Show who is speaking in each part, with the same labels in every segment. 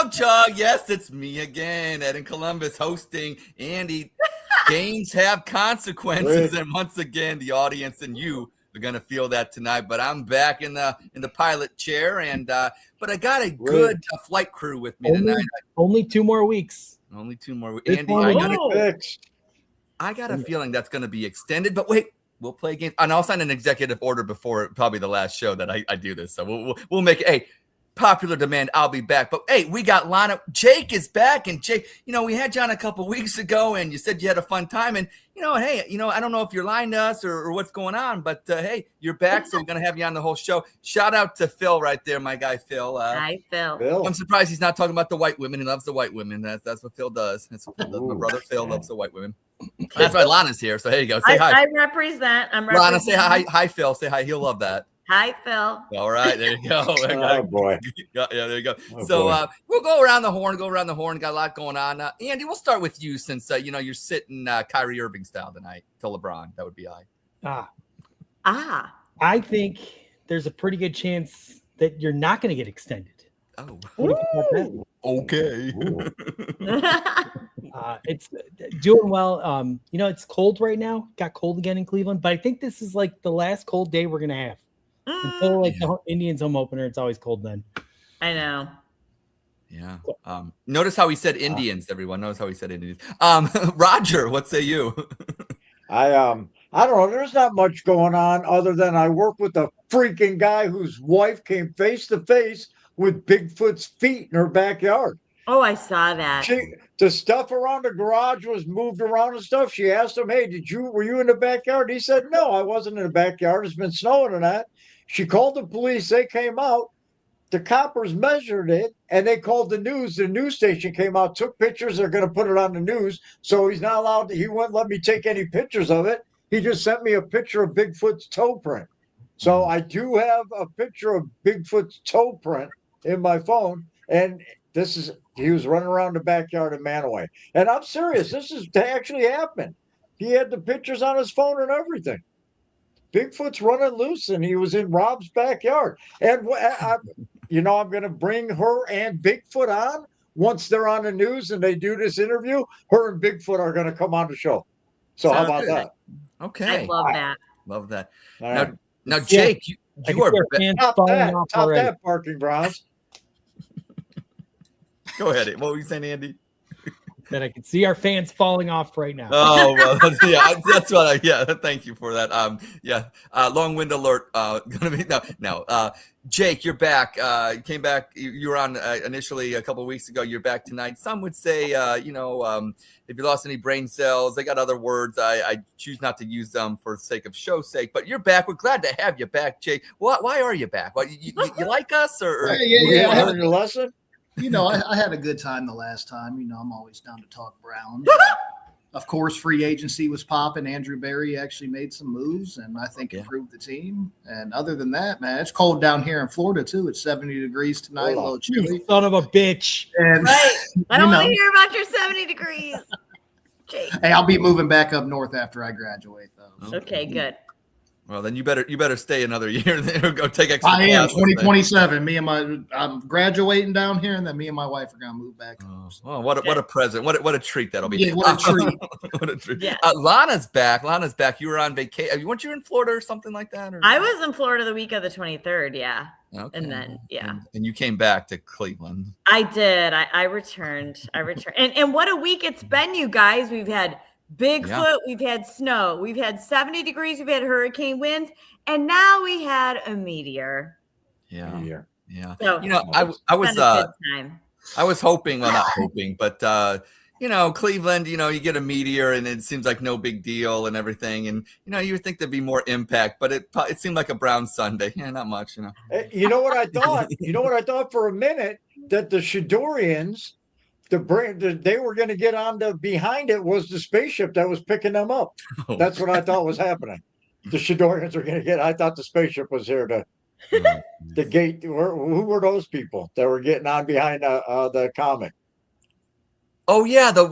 Speaker 1: Dawg Chug. Yes, it's me again, Ed in Columbus, hosting. Andy, games have consequences, and once again, the audience and you are gonna feel that tonight. But I'm back in the pilot chair, and but I got a good flight crew with me tonight.
Speaker 2: Only 2 more weeks.
Speaker 1: Only 2 more weeks.
Speaker 2: Andy,
Speaker 1: I got a feeling that's going to be extended, but wait, we'll play a game. And I'll sign an executive order before probably the last show that I do this. So we'll make it. Hey, popular demand, I'll be back. But hey, we got Lana. Jake is back. And Jake, we had you on a couple weeks ago and you said you had a fun time. And, hey, I don't know if you're lying to us or what's going on, but hey, you're back. So we're going to have you on the whole show. Shout out to Phil right there, my guy, Phil.
Speaker 3: Hi, Phil.
Speaker 1: I'm surprised he's not talking about the white women. He loves the white women. That's what Phil does. That's what Phil does. My brother Phil loves the white women. That's why Lana's here. So here you go. Say hi.
Speaker 3: I represent.
Speaker 1: Lana, say hi. Hi, Phil. Say hi. He'll love that.
Speaker 3: Hi, Phil.
Speaker 1: All right, there you go.
Speaker 4: Oh boy.
Speaker 1: Yeah, there you go. We'll go around the horn. Got a lot going on. Andy, we'll start with you since you're sitting Kyrie Irving style tonight to LeBron. That would be I.
Speaker 2: I think there's a pretty good chance that you're not going to get extended.
Speaker 1: Oh. Okay.
Speaker 2: It's doing well. It's cold right now. Got cold again in Cleveland, but I think this is like the last cold day we're going to have. Until the Indians home opener, it's always cold then.
Speaker 3: I know.
Speaker 1: Yeah. Notice how he said Indians, everyone. Notice how he said Indians. Roger, what say you?
Speaker 4: I don't know. There's not much going on other than I work with a freaking guy whose wife came face to face with Bigfoot's feet in her backyard.
Speaker 3: Oh, I saw that.
Speaker 4: The stuff around the garage was moved around and stuff. She asked him, "Hey, were you in the backyard?" He said, "No, I wasn't in the backyard. It's been snowing and that." She called the police. They came out. The coppers measured it, and they called the news. The news station came out, took pictures. They're going to put it on the news. So he's not allowed to. He wouldn't let me take any pictures of it. He just sent me a picture of Bigfoot's toe print. So I do have a picture of Bigfoot's toe print in my phone, and he was running around the backyard of Manaway. And I'm serious. This is actually happened. He had the pictures on his phone and everything. Bigfoot's running loose, and he was in Rob's backyard. And I'm going to bring her and Bigfoot on once they're on the news and they do this interview. Her and Bigfoot are going to come on the show. So how about that?
Speaker 1: Okay.
Speaker 3: I love that.
Speaker 1: Love that.
Speaker 4: Right.
Speaker 1: Now, Jake, you are
Speaker 4: top that, Barking Browns.
Speaker 1: Go ahead. What were you saying, Andy?
Speaker 2: That I can see our fans falling off right now.
Speaker 1: Oh, well, that's what thank you for that. Long wind alert. Gonna be no. Jake, you're back. You came back. You were on initially a couple of weeks ago. You're back tonight. Some would say, if you lost any brain cells, they got other words. I choose not to use them for the sake of show's sake. But you're back. We're glad to have you back, Jake. Why are you back? What, you like us or?
Speaker 4: Yeah. Learned your lesson.
Speaker 5: I had a good time the last time. I'm always down to talk Browns. Of course, free agency was popping. Andrew Berry actually made some moves, and I think improved the team. And other than that, man, it's cold down here in Florida, too. It's 70 degrees tonight, a little chilly.
Speaker 2: You son of a bitch.
Speaker 5: And,
Speaker 3: right. I don't want to hear about your 70 degrees. Jake.
Speaker 5: Hey, I'll be moving back up north after I graduate, though.
Speaker 3: Okay, good.
Speaker 1: Well, then you better stay another year there. Go take extra
Speaker 5: classes. I am
Speaker 1: 2027.
Speaker 5: I'm graduating down here, and then me and my wife are gonna move back.
Speaker 1: Oh, what a present! What a treat that'll be!
Speaker 5: Yeah, what a treat!
Speaker 1: What a treat!
Speaker 3: Yeah.
Speaker 1: Lana's back. You were on vacation. Weren't you in Florida or something like that? Or?
Speaker 3: I was in Florida the week of the 23rd. Yeah.
Speaker 1: Okay.
Speaker 3: And then
Speaker 1: and you came back to Cleveland.
Speaker 3: I did. I returned. And what a week it's been, you guys. We've had Bigfoot, we've had snow, we've had 70 degrees, we've had hurricane winds, and now we had a meteor.
Speaker 1: Yeah.
Speaker 3: So,
Speaker 1: I was hoping, well, not hoping, but Cleveland, you get a meteor and it seems like no big deal and everything, and you would think there'd be more impact, but it seemed like a brown Sunday. Yeah, not much.
Speaker 4: You know what I thought? For a minute that the Shadorians. They were going to get on behind it was the spaceship that was picking them up. That's what I thought was happening. The Shadorians were going to get. I thought the spaceship was here to the gate. Who were those people that were getting on behind the comet?
Speaker 1: Oh yeah, the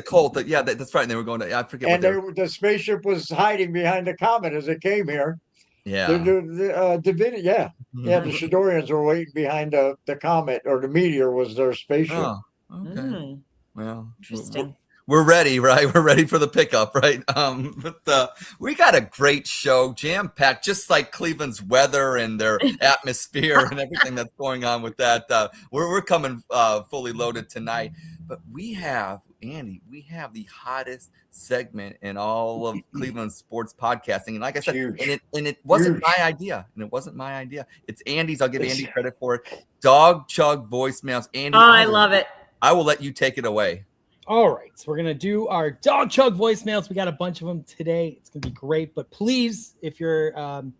Speaker 1: Colt. That's right. And they were going to. I forget.
Speaker 4: And the spaceship was hiding behind the comet as it came here.
Speaker 1: Yeah.
Speaker 4: The Divinity. Yeah. Yeah, the Shadorians were waiting behind the comet, or the meteor was their spaceship.
Speaker 1: Oh, okay. Well,
Speaker 3: Interesting.
Speaker 1: we're ready, right? We're ready for the pickup, right? But we got a great show, jam-packed, just like Cleveland's weather and their atmosphere and everything that's going on with that. We're coming fully loaded tonight. But we have, Andy, we have the hottest segment in all of Cleveland sports podcasting. And like I said, and it wasn't my idea. And it wasn't my idea. It's Andy's. I'll give Andy credit for it. Dawg Chug voicemails. Andy,
Speaker 3: I love it.
Speaker 1: I will let you take it away.
Speaker 2: All right, so we're gonna do our Dawg Chug voicemails. We got a bunch of them today. It's gonna be great. But please, if you want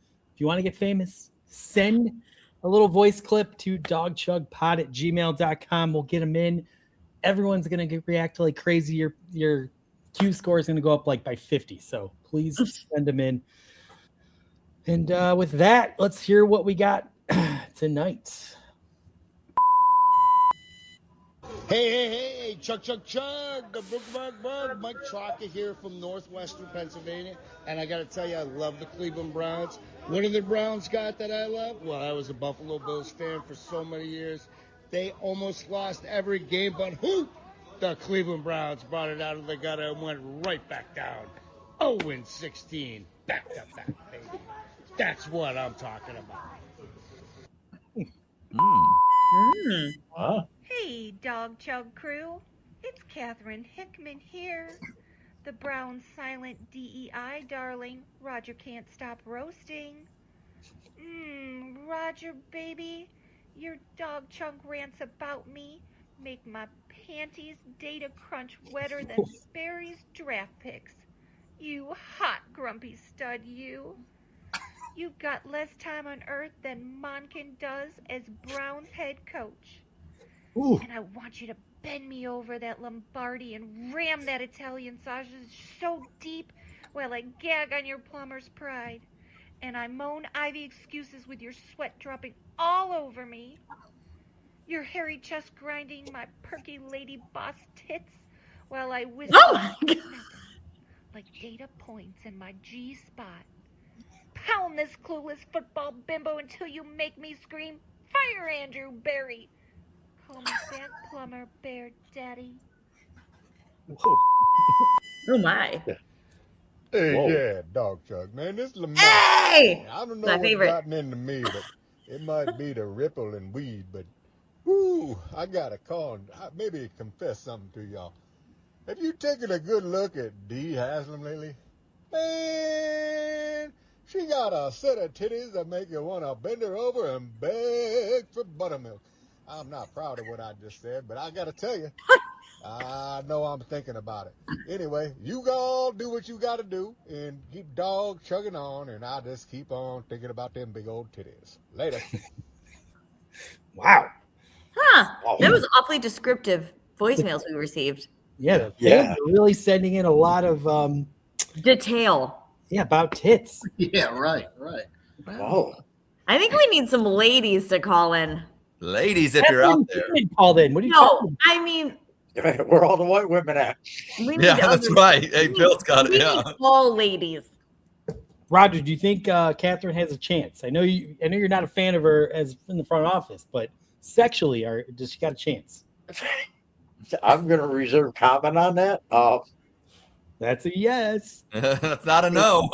Speaker 2: to get famous, send a little voice clip to dawgchugpod@gmail.com. We'll get them in. Everyone's gonna react like crazy. Your Q score is gonna go up like by 50. So please send them in. And with that, let's hear what we got tonight.
Speaker 6: Hey, chug, the bug, Mike Trocker here from northwestern Pennsylvania, and I got to tell you, I love the Cleveland Browns. What do the Browns got that I love? Well, I was a Buffalo Bills fan for so many years. They almost lost every game, but who? The Cleveland Browns brought it out of the gutter and went right back down. 0-16, back to back, baby. That's what I'm talking about.
Speaker 7: Hey, Dawg Chug crew. It's Catherine Hickman here. The brown silent DEI darling. Roger can't stop roasting. Roger, baby. Your Dawg Chug rants about me make my panties data crunch wetter than Sperry's draft picks. You hot grumpy stud, you. You've got less time on earth than Monken does as Brown's head coach.
Speaker 2: Ooh.
Speaker 7: And I want you to bend me over that Lombardi and ram that Italian sausage so deep while I gag on your plumber's pride. And I moan Ivy excuses with your sweat dropping all over me. Your hairy chest grinding my perky lady boss tits while I whistle like data points in my G-spot. Pound this clueless football bimbo until you make me scream, fire Andrew Barry. Call me back plumber bear daddy.
Speaker 3: Oh my.
Speaker 6: Hey,
Speaker 4: Whoa.
Speaker 6: yeah, Dawg Chug, man. This Lamar.
Speaker 3: Hey!
Speaker 6: I don't know
Speaker 3: My
Speaker 6: what's
Speaker 3: favorite.
Speaker 6: gotten into me, but it might be the ripple and weed, but whoo, I got to call and maybe confess something to y'all. Have you taken a good look at Dee Haslam lately? Man, she got a set of titties that make you want to bend her over and beg for buttermilk. I'm not proud of what I just said, but I got to tell you, I know I'm thinking about it. Anyway, you all do what you got to do and keep Dawg chugging on, and I just keep on thinking about them big old titties. Later.
Speaker 2: Wow.
Speaker 3: Huh. That was awfully descriptive voicemails we received.
Speaker 2: Yeah, the fans are really sending in a lot of
Speaker 3: Detail.
Speaker 2: about tits.
Speaker 5: Yeah, right.
Speaker 4: Oh,
Speaker 3: I think we need some ladies to call in.
Speaker 1: Ladies, if you're out there.
Speaker 2: Called in. What are you talking
Speaker 3: No, I mean,
Speaker 4: where all the white women at?
Speaker 3: we need
Speaker 1: Yeah, that's
Speaker 3: other-
Speaker 1: right. Hey, Bill's got
Speaker 3: we
Speaker 1: it. Yeah.
Speaker 3: need all ladies.
Speaker 2: Roger, do you think Catherine has a chance? I know you're not a fan of her as in the front office, but sexually, does she got a chance?
Speaker 4: I'm going to reserve comment on that.
Speaker 2: That's a yes.
Speaker 1: That's not a no.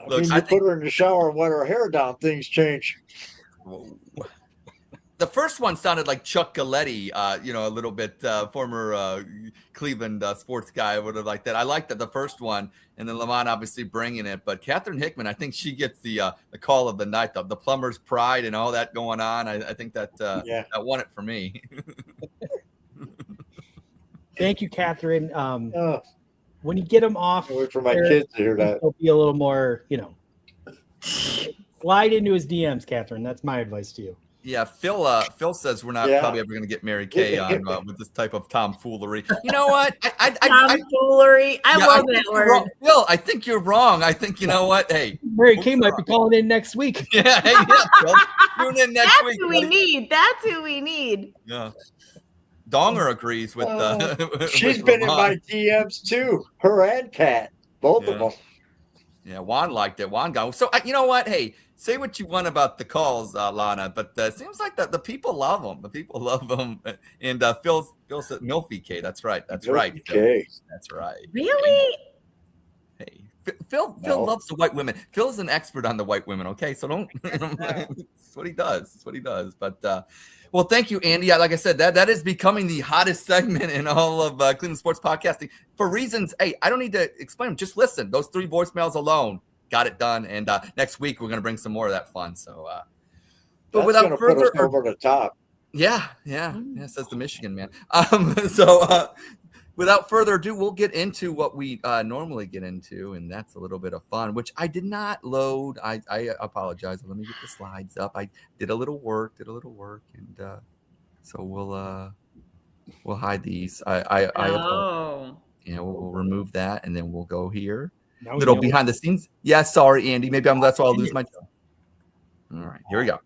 Speaker 1: Look,
Speaker 4: You
Speaker 1: I
Speaker 4: put her in the shower and wet her hair down, things change.
Speaker 1: The first one sounded like Chuck Galletti, a little bit former Cleveland sports guy. I would have liked that. I liked that the first one, and then Lamont obviously bringing it. But Catherine Hickman, I think she gets the call of the night, the plumber's pride and all that going on. I think that that won it for me.
Speaker 2: Thank you, Catherine. When you get them off,
Speaker 4: Wait for my kids to hear that.
Speaker 2: He'll be a little more, slide into his DMs, Catherine. That's my advice to you.
Speaker 1: Yeah, Phil says we're not probably ever going to get Mary Kay on with this type of tomfoolery. You know what?
Speaker 3: Tomfoolery. I love that word.
Speaker 1: Phil, I think you're wrong. I think, you know what? Hey.
Speaker 2: Mary Kay might be calling in next week.
Speaker 1: Yeah, Phil. Tune in next week.
Speaker 3: That's who we need. That's who we need.
Speaker 1: Yeah. Donger agrees with
Speaker 4: she's
Speaker 1: with
Speaker 4: been in
Speaker 1: Lamont.
Speaker 4: my DMs too. Her and Kat, both of them.
Speaker 1: Yeah, Juan liked it. Juan got so. You know what? Hey, say what you want about the calls, Lana, but it seems like the people love them. The people love them. And Phil said Milfy K. That's right. That's right. Phil.
Speaker 4: Okay.
Speaker 1: That's right.
Speaker 3: Really?
Speaker 1: Hey, Phil loves the white women. Phil's an expert on the white women. Okay, so don't. That's what he does. That's what he does. But well, thank you, Andy. Like I said, that is becoming the hottest segment in all of Cleveland sports podcasting for reasons. Hey, I don't need to explain them. Just listen. Those 3 voicemails alone got it done. And next week we're gonna bring some more of that fun. So, but
Speaker 4: That's
Speaker 1: without
Speaker 4: gonna
Speaker 1: further
Speaker 4: put us over the top.
Speaker 1: yeah, says the Michigan man. Without further ado, we'll get into what we normally get into, and that's a little bit of fun, which I did not load. I apologize. Let me get the slides up. I did a little work, and so we'll hide these. We'll remove that, and then we'll go here. Little behind the scenes. Yeah, sorry, Andy. Maybe that's why I'll lose my job. All right, here we go.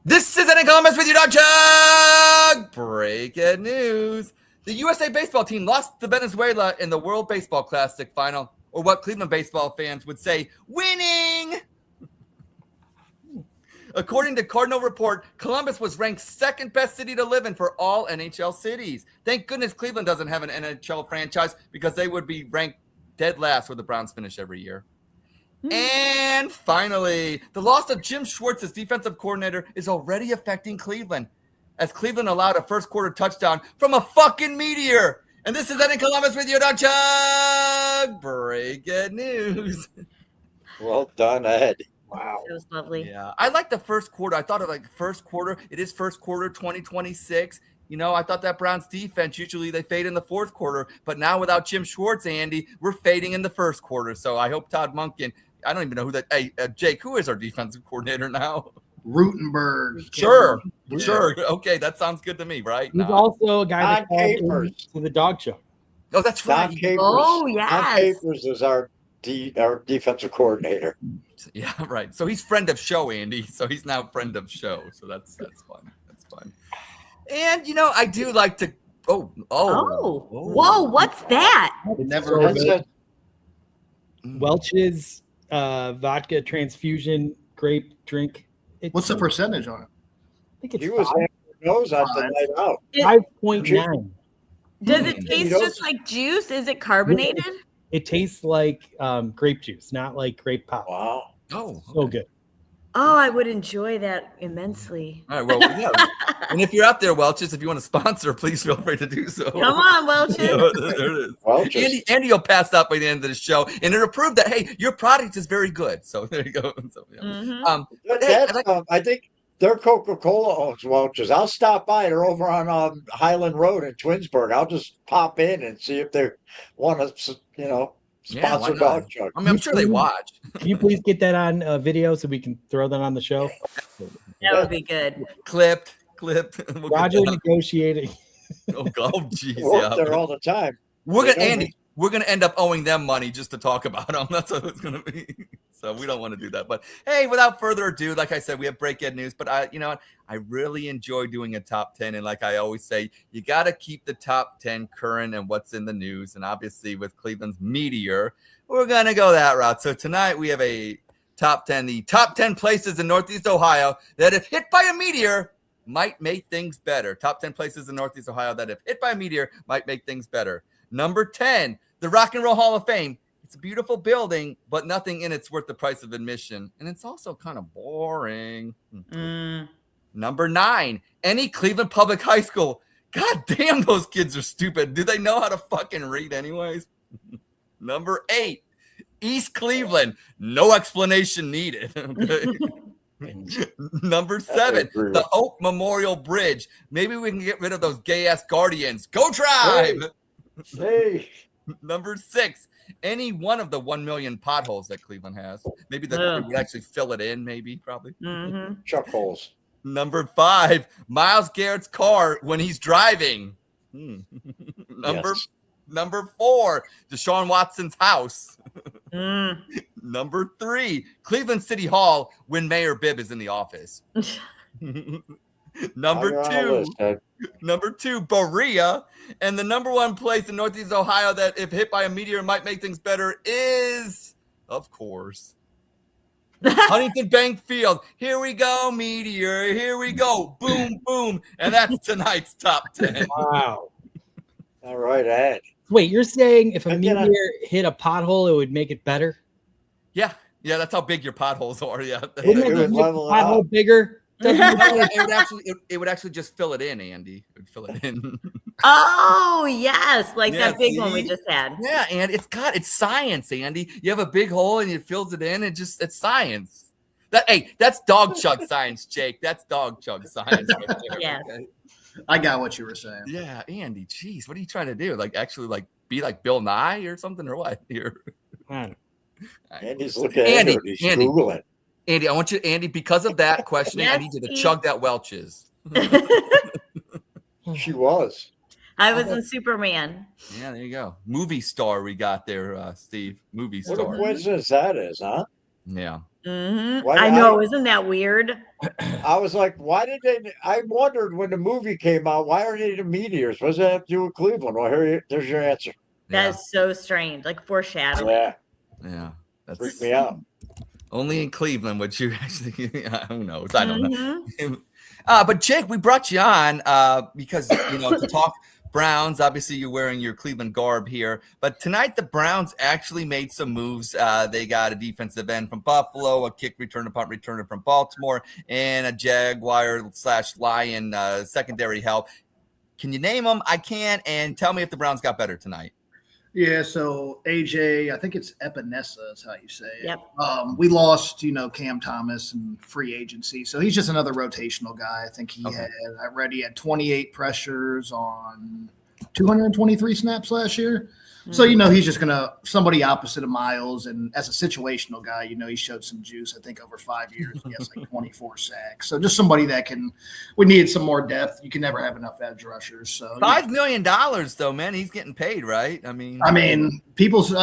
Speaker 1: This is Any Comments with you, Dawg Chug. Breaking news. The USA baseball team lost to Venezuela in the World Baseball Classic final, or what Cleveland baseball fans would say, winning. According to Cardinal Report, Columbus was ranked 2nd best city to live in for all NHL cities. Thank goodness Cleveland doesn't have an NHL franchise because they would be ranked dead last where the Browns finish every year. And finally, the loss of Jim Schwartz as defensive coordinator is already affecting Cleveland, as Cleveland allowed a first quarter touchdown from a fucking meteor. And this is Ed in Columbus with you, Dawg Chug. Breaking news.
Speaker 4: Well done, Ed. Wow.
Speaker 3: That was lovely.
Speaker 1: Yeah, I like the first quarter. I thought of like first quarter. It is first quarter 2026. You know, I thought that Browns defense, usually they fade in the fourth quarter. But now without Jim Schwartz, Andy, we're fading in the first quarter. So I hope Todd Monken, I don't even know who that. Hey, Jake, who is our defensive coordinator now?
Speaker 5: Rutenberg.
Speaker 1: Sure. Okay, that sounds good to me, right?
Speaker 2: He's also a guy that
Speaker 4: Don
Speaker 2: called
Speaker 4: Capers.
Speaker 2: to the Dawg Show.
Speaker 1: Oh, that's
Speaker 4: Don
Speaker 1: right.
Speaker 4: Capers.
Speaker 3: Oh,
Speaker 4: Don
Speaker 3: yes.
Speaker 4: Capers is our defensive coordinator.
Speaker 1: Yeah, right. So he's friend of show, Andy. So he's now friend of show. So that's fun. That's fun. And you know, I do like to. Oh.
Speaker 3: Whoa! What's that?
Speaker 5: Never
Speaker 4: That's it.
Speaker 2: Welch's vodka transfusion grape drink.
Speaker 5: What's the percentage on it?
Speaker 2: I think it's
Speaker 4: He was having her nose out the night out.
Speaker 2: 5.9.
Speaker 3: Does it taste just like juice? Is it carbonated?
Speaker 2: It tastes like grape juice, not like grape pop.
Speaker 4: Wow.
Speaker 1: Oh,
Speaker 2: So good.
Speaker 3: Oh, I would enjoy that immensely.
Speaker 1: All right. Well, yeah. And if you're out there, Welch's, if you want to sponsor, please feel free to do so.
Speaker 3: Come on, Welch's.
Speaker 1: There it is.
Speaker 4: Welch's.
Speaker 1: Andy will pass out by the end of the show, and it'll prove that hey, your product is very good. So there you go. So, yeah.
Speaker 3: Mhm.
Speaker 1: But, hey,
Speaker 4: I think their Coca-Cola owns Welch's. I'll stop by. They're over on Highland Road in Twinsburg. I'll just pop in and see if they want to,
Speaker 1: Yeah, why
Speaker 4: sponsor
Speaker 1: not?
Speaker 4: Dawg Chug.
Speaker 1: I mean, I'm sure they watch.
Speaker 2: Can you please get that on video so we can throw that on the show?
Speaker 3: That would be good.
Speaker 1: Clipped. We'll get
Speaker 2: Roger
Speaker 1: that.
Speaker 2: negotiating.
Speaker 1: Oh, geez,
Speaker 4: Work
Speaker 1: yeah.
Speaker 4: there all the time.
Speaker 1: We're gonna end up owing them money just to talk about them. That's what it's gonna be. So we don't want to do that. But hey, without further ado, like I said, we have break news. But you know what? I really enjoy doing a top 10. And like I always say, you got to keep the top 10 current and what's in the news. And obviously with Cleveland's Meteor, we're gonna go that route. So tonight we have a top 10, the top 10 places in Northeast Ohio that if hit by a meteor might make things better. Top 10 places in Northeast Ohio that if hit by a meteor might make things better. Number 10, the Rock and Roll Hall of Fame. It's a beautiful building, but nothing in it's worth the price of admission. And it's also kind of boring. Number 9, any Cleveland Public High School. God damn, those kids are stupid. Do they know how to fucking read anyways? Number 8, East Cleveland. No explanation needed. Okay. Number 7, the Oak Memorial Bridge. Maybe we can get rid of those gay-ass Guardians. Go Tribe!
Speaker 4: Hey.
Speaker 1: Number 6, any one of the 1 million potholes that Cleveland has. Maybe the crew would actually fill it in, probably.
Speaker 4: Chuck holes.
Speaker 1: Number 5, Myles Garrett's car when he's driving. Number 4, Deshaun Watson's house. Number 3, Cleveland City Hall when Mayor Bibb is in the office. Number 2, Berea. And the number 1 place in Northeast Ohio that if hit by a meteor might make things better is Of course. Huntington Bank Field. Here we go, Meteor. Here we go. Boom, boom. And that's tonight's top 10.
Speaker 2: Wow.
Speaker 4: All right, Ed.
Speaker 2: Wait, you're saying if a
Speaker 4: Again,
Speaker 2: meteor hit a pothole, it would make it better?
Speaker 1: Yeah. Yeah, that's how big your potholes are. Yeah.
Speaker 2: Wouldn't
Speaker 4: It
Speaker 2: it
Speaker 4: would
Speaker 2: just make the
Speaker 4: level it
Speaker 2: pothole
Speaker 4: out.
Speaker 2: bigger?
Speaker 1: it would actually just fill it in, Andy. It would fill it in.
Speaker 3: Oh, yes. Like
Speaker 1: Yeah,
Speaker 3: that big one we
Speaker 1: see?
Speaker 3: just had.
Speaker 1: Yeah, and it's science, Andy. You have a big hole and it fills it in. It's science. That's Dawg Chug science, Jake. That's Dawg Chug science. Right there,
Speaker 3: Yes.
Speaker 1: okay?
Speaker 5: I got what you were saying.
Speaker 1: Yeah, Andy. Jeez, what are you trying to do? Like actually, like be like Bill Nye or something, or what? Here,
Speaker 4: Andy's looking at
Speaker 1: Andy,
Speaker 4: it. He's
Speaker 1: Andy.
Speaker 4: Googling.
Speaker 1: Andy. I want you, Andy, because of that questioning, I
Speaker 3: Yes,
Speaker 1: need you to
Speaker 3: Steve.
Speaker 1: chug that Welch's.
Speaker 4: She was.
Speaker 3: I was in Superman.
Speaker 1: Yeah, there you go. Movie star we got there, Steve. Movie
Speaker 4: What a
Speaker 1: star.
Speaker 4: coincidence that is, huh?
Speaker 1: Yeah.
Speaker 4: Why-
Speaker 3: I know. Isn't that weird?
Speaker 4: I was like, why did they? I wondered when the movie came out, why are they the Meteors? What does that have to do with Cleveland? Well, there's your answer.
Speaker 3: That
Speaker 1: Yeah.
Speaker 3: is so strange. Like foreshadowing.
Speaker 4: Yeah,
Speaker 1: Yeah. That's
Speaker 4: freaked me out.
Speaker 1: only in Cleveland would you actually. Who knows? I don't know.
Speaker 3: Mhm.
Speaker 1: But Jake, we brought you on because to talk Browns. Obviously, you're wearing your Cleveland garb here, but tonight the Browns actually made some moves. They got a defensive end from Buffalo, a kick returner, punt returner from Baltimore, and a Jaguar/Lion secondary help. Can you name them? I can, and tell me if the Browns got better tonight.
Speaker 5: Yeah, so AJ, I think it's Epinesa is how you say it.
Speaker 3: Yep.
Speaker 5: We lost, Cam Thomas and free agency. So he's just another rotational guy. I think he had 28 pressures on 223 snaps last year. So, he's just going to somebody opposite of Miles. And as a situational guy, he showed some juice. I think over 5 years, he has like 24 sacks. So just somebody that we need some more depth. You can never have enough edge rushers. So
Speaker 1: $5 million though, man. He's getting paid, right? I mean,
Speaker 5: people's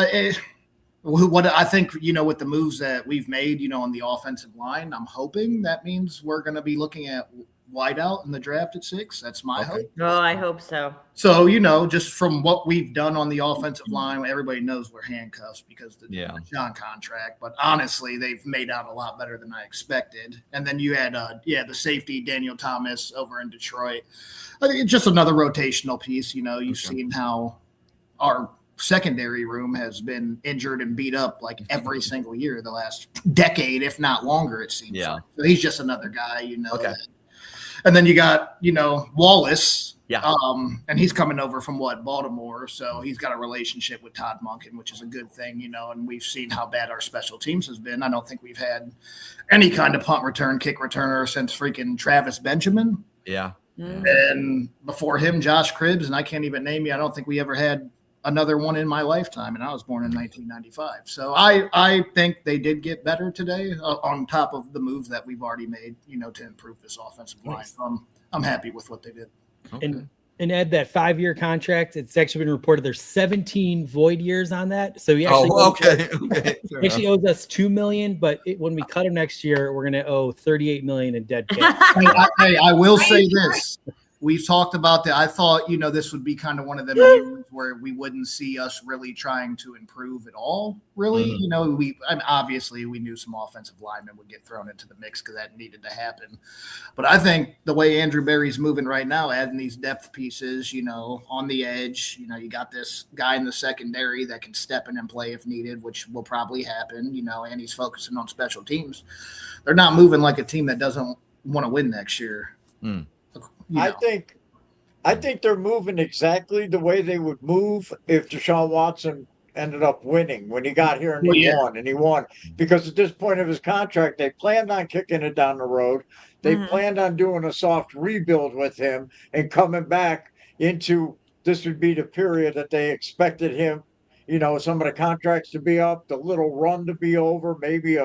Speaker 5: what I think, with the moves that we've made, on the offensive line, I'm hoping that means we're going to be looking at wideout in the draft at 6. That's my hope.
Speaker 3: Oh, I hope so.
Speaker 5: So, just from what we've done on the offensive line, everybody knows we're handcuffs because of the John contract. But honestly, they've made out a lot better than I expected. And then you had, the safety, Daniel Thomas over in Detroit. I think it's just another rotational piece. You've seen how our secondary room has been injured and beat up like every single year the last decade, if not longer, it seems.
Speaker 1: Yeah.
Speaker 5: Like. So he's just another guy,
Speaker 1: Okay.
Speaker 5: And then you got, Wallace.
Speaker 1: Yeah.
Speaker 5: And he's coming over from Baltimore. So he's got a relationship with Todd Monken, which is a good thing, and we've seen how bad our special teams has been. I don't think we've had any kind of punt return, kick returner since freaking Travis Benjamin.
Speaker 1: Yeah.
Speaker 5: And before him, Josh Cribbs, and I can't even name you. I don't think we ever had another one in my lifetime, and I was born in 1995. So I think they did get better today on top of the moves that we've already made, to improve this offensive line. So I'm happy with what they did.
Speaker 1: Okay.
Speaker 2: And Ed, that 5-year contract, it's actually been reported there's 17 void years on that. So he actually actually owes us $2 million, but when we cut him next year, we're going to owe $38 million in dead cash.
Speaker 5: I will say this. We've talked about that. I thought, this would be kind of one of them years where we wouldn't see us really trying to improve at all. Really, obviously we knew some offensive linemen would get thrown into the mix because that needed to happen. But I think the way Andrew Berry's moving right now, adding these depth pieces, on the edge, you got this guy in the secondary that can step in and play if needed, which will probably happen, and he's focusing on special teams. They're not moving like a team that doesn't want to win next year.
Speaker 4: I think they're moving exactly the way they would move if Deshaun Watson ended up winning when he got here and he won. Because at this point of his contract, they planned on kicking it down the road. They planned on doing a soft rebuild with him and coming back into this would be the period that they expected him, some of the contracts to be up, the little run to be over, maybe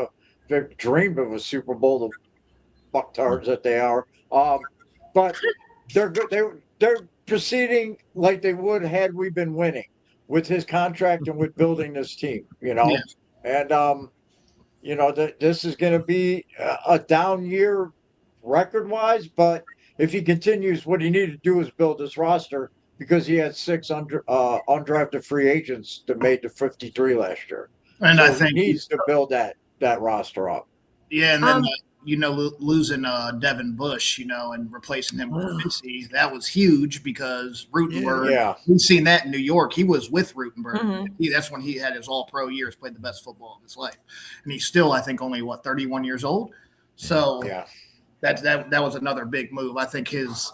Speaker 4: they dreamed of a Super Bowl, the fucktards that they are. But they're good. They're proceeding like they would had we been winning with his contract and with building this team, And this is going to be a down year record-wise, but if he continues, what he needed to do is build this roster because he had 6 undrafted free agents that made the 53 last year.
Speaker 5: And
Speaker 4: So
Speaker 5: I think
Speaker 4: he needs to build that roster up.
Speaker 5: Yeah, and then losing Devin Bush, and replacing him with Fitzy, that was huge because Rutenberg.
Speaker 4: Yeah.
Speaker 5: We've seen that in New York. He was with Rutenberg.
Speaker 3: Mhm.
Speaker 5: That's when he had his All-Pro years, played the best football of his life, and he's still, I think, only 31 years old. So
Speaker 4: Yeah.
Speaker 5: that was another big move. I think his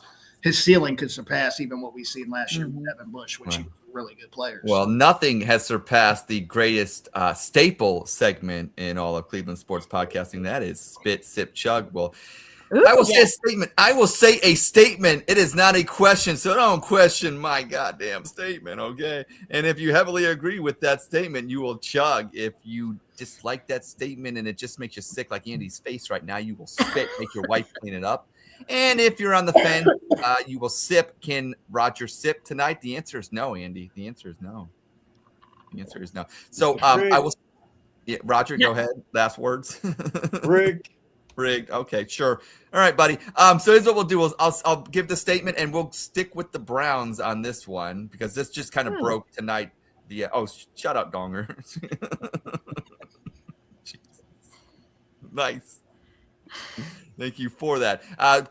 Speaker 5: ceiling could surpass even what we seen last year with Devin Bush, which he was a really good player.
Speaker 1: Well, nothing has surpassed the greatest staple segment in all of Cleveland sports podcasting. That is Spit, Sip, Chug. Well, I will say a statement. I will say a statement. It is not a question, so don't question my goddamn statement, okay? And if you heavily agree with that statement, you will chug. If you dislike that statement and it just makes you sick like Andy's face right now, you will spit, make your wife clean it up. And if you're on the fence, you will sip. Can Roger sip tonight? The answer is no, Andy. The answer is no. The answer is no. So I will. Yeah, Roger, go ahead. Last words.
Speaker 4: Rigged.
Speaker 1: Okay, sure. All right, buddy. So here's what we'll do. I'll give the statement, and we'll stick with the Browns on this one because this just kind of broke tonight. Shut up, Donger. Nice. Thank you for that.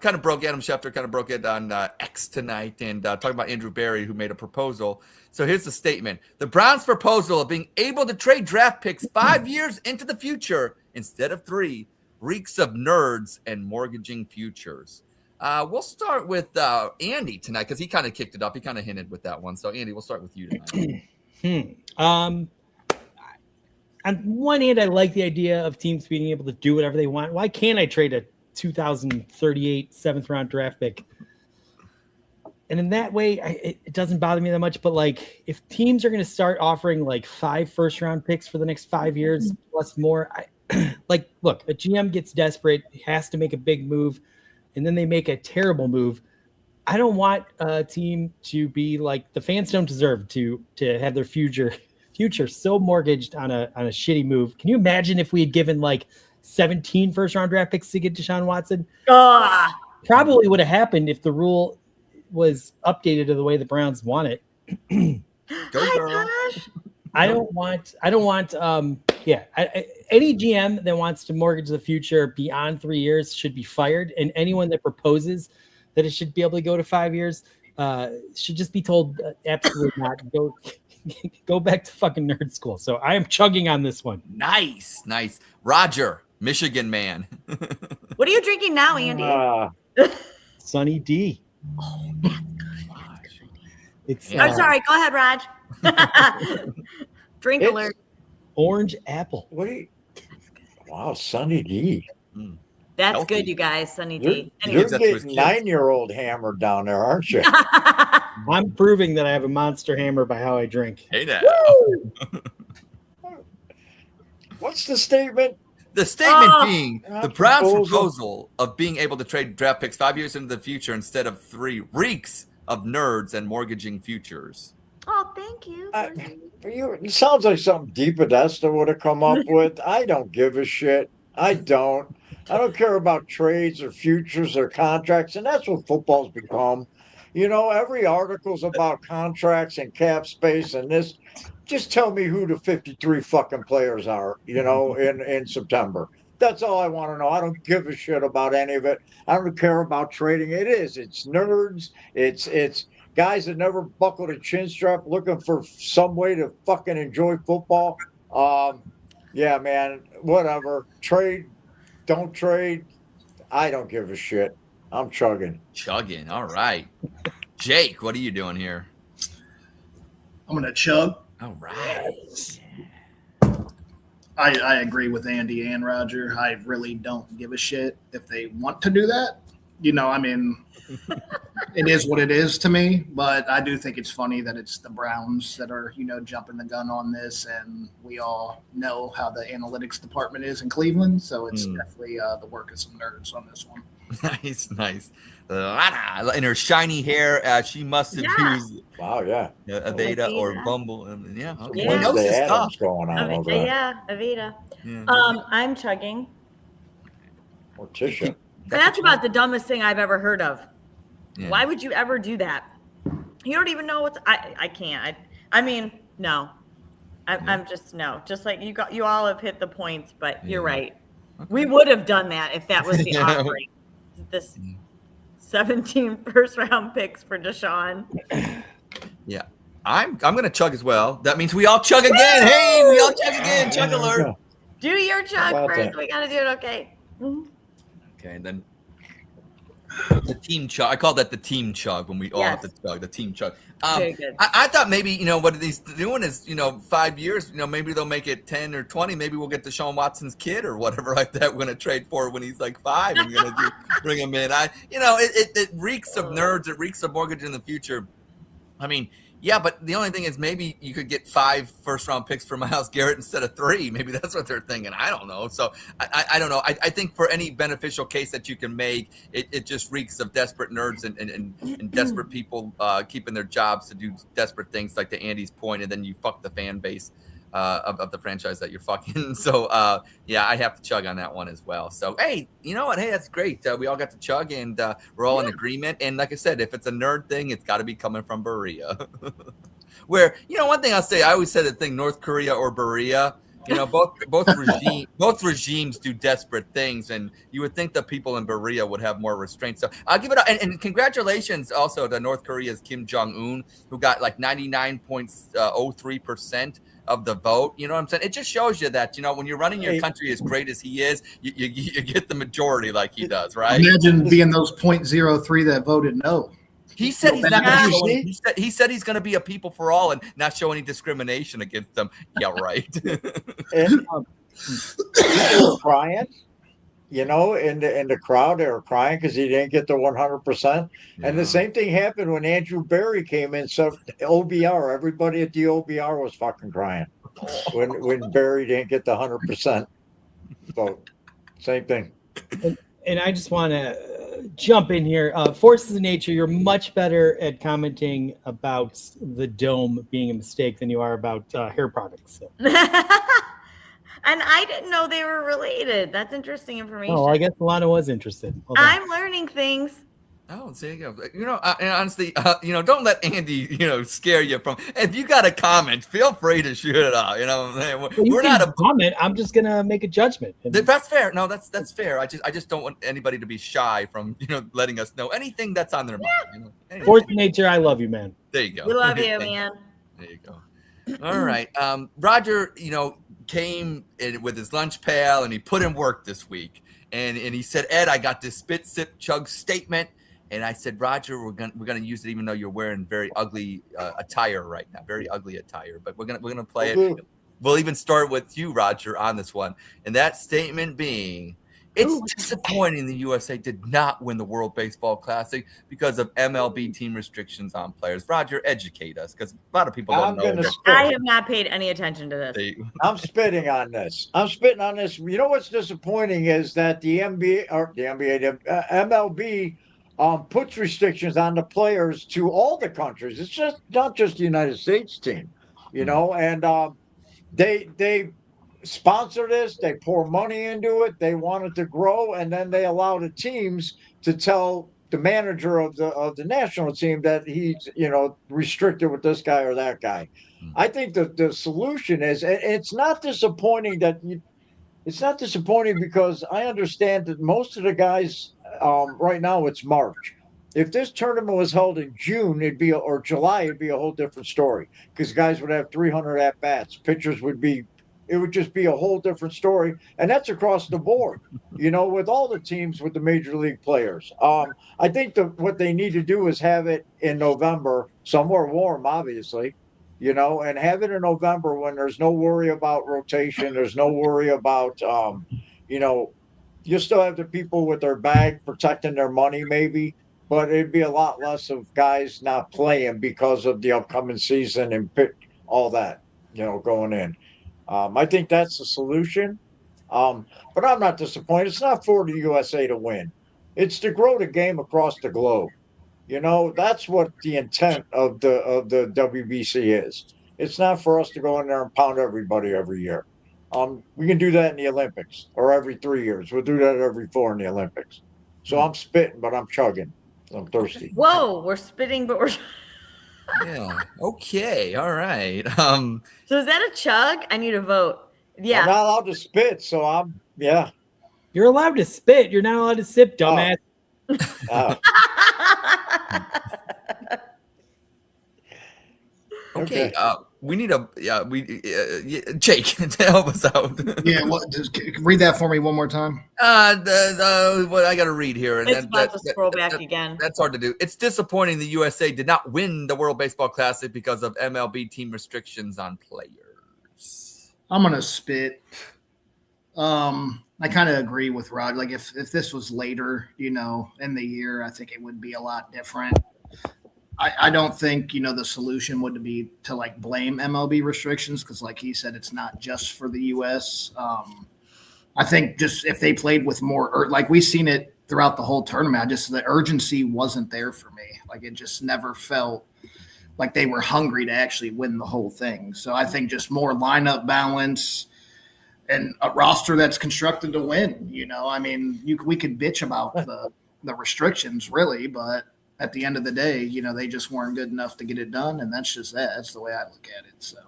Speaker 1: Kind of broke Adam Schefter, kind of broke it on X tonight, and talking about Andrew Berry, who made a proposal. So here's the statement. The Browns' proposal of being able to trade draft picks 5 years into the future instead of 3 reeks of nerds and mortgaging futures. We'll start with Andy tonight because he kind of kicked it up. He kind of hinted with that one. So, Andy, we'll start with you tonight.
Speaker 2: On one hand, I like the idea of teams being able to do whatever they want. Why can't I trade a 2038 7th-round draft pick? And in that way, it doesn't bother me that much. But, if teams are going to start offering, 5 first-round picks for the next 5 years plus more, look, a GM gets desperate, has to make a big move, and then they make a terrible move. I don't want a team to be the fans don't deserve to have their future so mortgaged on a shitty move. Can you imagine if we had given 17 first-round draft picks to get Deshaun Watson? Probably would have happened if the rule was updated to the way the Browns want it.
Speaker 1: Go, girl.
Speaker 2: I don't want any GM that wants to mortgage the future beyond 3 years should be fired, and anyone that proposes that it should be able to go to 5 years should just be told absolutely not. Go back to fucking nerd school. So I am chugging on this one.
Speaker 1: Nice. Roger, Michigan man.
Speaker 3: What are you drinking now, Andy?
Speaker 2: Sunny D.
Speaker 3: Oh, that's good.
Speaker 2: It's
Speaker 3: I'm sorry. Go ahead, Raj. Drink alert.
Speaker 2: Orange apple.
Speaker 4: What do you? Wow, Sunny D.
Speaker 3: That's
Speaker 1: Healthy.
Speaker 3: Good, you guys. Sunny D.
Speaker 4: You're getting 9-year-old hammered down there, aren't you?
Speaker 2: I'm proving that I have a monster hammer by how I drink.
Speaker 1: Hey now.
Speaker 4: What's the statement?
Speaker 1: The statement being the Browns' proposal of being able to trade draft picks 5 years into the future instead of 3 reeks of nerds and mortgaging futures.
Speaker 3: Oh, thank you.
Speaker 4: It sounds like something Deep Podesta would have come up with. I don't give a shit. I don't care about trades or futures or contracts, and that's what football's become. Every article's about contracts and cap space and this. Just tell me who the 53 fucking players are, in September. That's all I want to know. I don't give a shit about any of it. I don't care about trading. It's nerds. It's guys that never buckled a chin strap looking for some way to fucking enjoy football. Yeah, man, whatever. Trade, don't trade. I don't give a shit. I'm chugging.
Speaker 1: All right. Jake, what are you doing here?
Speaker 5: I'm going to chug.
Speaker 1: All right.
Speaker 5: I agree with Andy and Roger. I really don't give a shit if they want to do that. It is what it is to me, but I do think it's funny that it's the Browns that are, jumping the gun on this, and we all know how the analytics department is in Cleveland, so it's definitely the work of some nerds on this one.
Speaker 1: Nice. In her shiny hair, she must have used Aveda or Bumble. Okay.
Speaker 3: Yeah.
Speaker 1: Knows his
Speaker 4: Adam's
Speaker 1: stuff.
Speaker 4: going on over there.
Speaker 3: Yeah, Aveda.
Speaker 1: Yeah.
Speaker 3: I'm chugging.
Speaker 4: Morticia.
Speaker 3: That's about the dumbest thing I've ever heard of.
Speaker 1: Yeah.
Speaker 3: Why would you ever do that? You don't even know what's. I can't. No. I'm just no. Just like you all have hit the points, but you're
Speaker 1: Yeah.
Speaker 3: right. We would have done that if that was the
Speaker 1: Yeah.
Speaker 3: offering. This 17 first-round picks for Deshaun.
Speaker 1: Yeah. I'm gonna chug as well. That means we all chug again. Hey, we all chug again. Chug alert.
Speaker 3: Do your chug
Speaker 4: about
Speaker 3: first.
Speaker 4: that?
Speaker 3: We gotta do it. Okay.
Speaker 1: Okay, and then the team chug. I call that the team chug when we all have to chug. The team chug.
Speaker 3: Very good.
Speaker 1: I thought maybe what he's doing is 5 years. Maybe they'll make it 10 or 20. Maybe we'll get Deshaun Watson's kid or whatever like that. We're gonna trade for when he's like 5 and bring him in. It reeks of nerds. It reeks of mortgage in the future. I mean, yeah, but the only thing is maybe you could get 5 first-round picks for Myles Garrett instead of 3. Maybe that's what they're thinking. I don't know. So I don't know. I think for any beneficial case that you can make, it just reeks of desperate nerds and desperate people keeping their jobs to do desperate things, like to Andy's point, and then you fuck the fan base of the franchise that you're fucking. So, yeah, I have to chug on that one as well. So, hey, you know what? Hey, that's great. We all got to chug, and we're all in agreement. And like I said, if it's a nerd thing, it's got to be coming from Berea. Where, one thing I'll say, I always said the thing, North Korea or Berea, both regimes do desperate things, and you would think the people in Berea would have more restraint. So I'll give it up. And congratulations also to North Korea's Kim Jong-un, who got like 99.03% of the vote. You know what I'm saying? It just shows you that, when you're running your country as great as he is, you get the majority like he does, right?
Speaker 5: Imagine being those 0.03 that voted no.
Speaker 1: He said he's not going to show any, he said he's going to be a people for all and not show any discrimination against them. Yeah, right.
Speaker 4: And people were crying, in the crowd. They were crying because he didn't get the 100%. And the same thing happened when Andrew Berry came in. So OBR, everybody at the OBR was fucking crying when Berry didn't get the 100% vote. Same thing.
Speaker 2: And I just want to jump in here. Forces of nature, you're much better at commenting about the dome being a mistake than you are about hair products. So.
Speaker 3: And I didn't know they were related. That's interesting information.
Speaker 2: Oh, I guess Alana was interested.
Speaker 3: I'm learning things.
Speaker 1: Oh, there you go. And honestly, don't let Andy, scare you from. If you got a comment, feel free to shoot it out. We're not a
Speaker 2: comment. I'm just gonna make a judgment.
Speaker 1: That's fair. No, that's fair. I just don't want anybody to be shy from letting us know anything that's on their mind.
Speaker 2: Force of nature, I love you, man.
Speaker 1: There you go.
Speaker 3: We love you, man.
Speaker 1: There you go. All right. Roger, came in with his lunch pail and he put in work this week, and he said, Ed, I got this spit, sip, chug statement. And I said, Roger, we're gonna use it, even though you're wearing very ugly attire right now, very ugly attire. But we're gonna play it. We'll even start with you, Roger, on this one. And that statement being, it's disappointing the USA did not win the World Baseball Classic because of MLB team restrictions on players. Roger, educate us, because a lot of people don't know.
Speaker 3: I have not paid any attention to this.
Speaker 4: I'm spitting on this. You know what's disappointing is that the MLB puts restrictions on the players to all the countries. It's just not just the United States team, and they sponsor this, they pour money into it, they want it to grow, and then they allow the teams to tell the manager of the national team that he's restricted with this guy or that guy. I think the solution is, and it's not disappointing because I understand that most of the guys right now it's March. If this tournament was held in June, or July, it'd be a whole different story, because guys would have 300 at bats. Pitchers it would just be a whole different story. And that's across the board, with all the teams, with the major league players. I think what they need to do is have it in November, somewhere warm, obviously, and have it in November when there's no worry about rotation. There's no worry about, you still have the people with their bag protecting their money, maybe, but it'd be a lot less of guys not playing because of the upcoming season and all that, going in. I think that's the solution. But I'm not disappointed. It's not for the USA to win. It's to grow the game across the globe. That's what the intent of the WBC is. It's not for us to go in there and pound everybody every year. We can do that in the Olympics, or every 3 years. We'll do that every 4 in the Olympics. So I'm spitting, but I'm chugging. I'm thirsty.
Speaker 3: Whoa, we're spitting, but we're
Speaker 1: Yeah. Okay. All right.
Speaker 3: So is that a chug? I need a vote.
Speaker 4: I'm
Speaker 3: Yeah.
Speaker 4: not allowed to spit, so yeah.
Speaker 2: You're allowed to spit. You're not allowed to sip, dumbass.
Speaker 4: Uh,
Speaker 1: Okay.
Speaker 4: Okay.
Speaker 1: We need Jake to help us out.
Speaker 5: Yeah, just read that for me one more time.
Speaker 1: What I got to read here, and
Speaker 3: It's about to scroll back again.
Speaker 1: That's hard to do. It's disappointing the USA did not win the World Baseball Classic because of MLB team restrictions on players.
Speaker 5: I'm gonna spit. I kind of agree with Rod. Like if this was later, in the year, I think it would be a lot different. I don't think, the solution would be to like blame MLB restrictions because, like he said, it's not just for the U.S. I think just if they played with more, like we've seen it throughout the whole tournament, the urgency wasn't there for me. Like it just never felt like they were hungry to actually win the whole thing. So I think just more lineup balance and a roster that's constructed to win. We could bitch about the restrictions really, but at the end of the day, they just weren't good enough to get it done. And that's just that. That's the way I look at it. So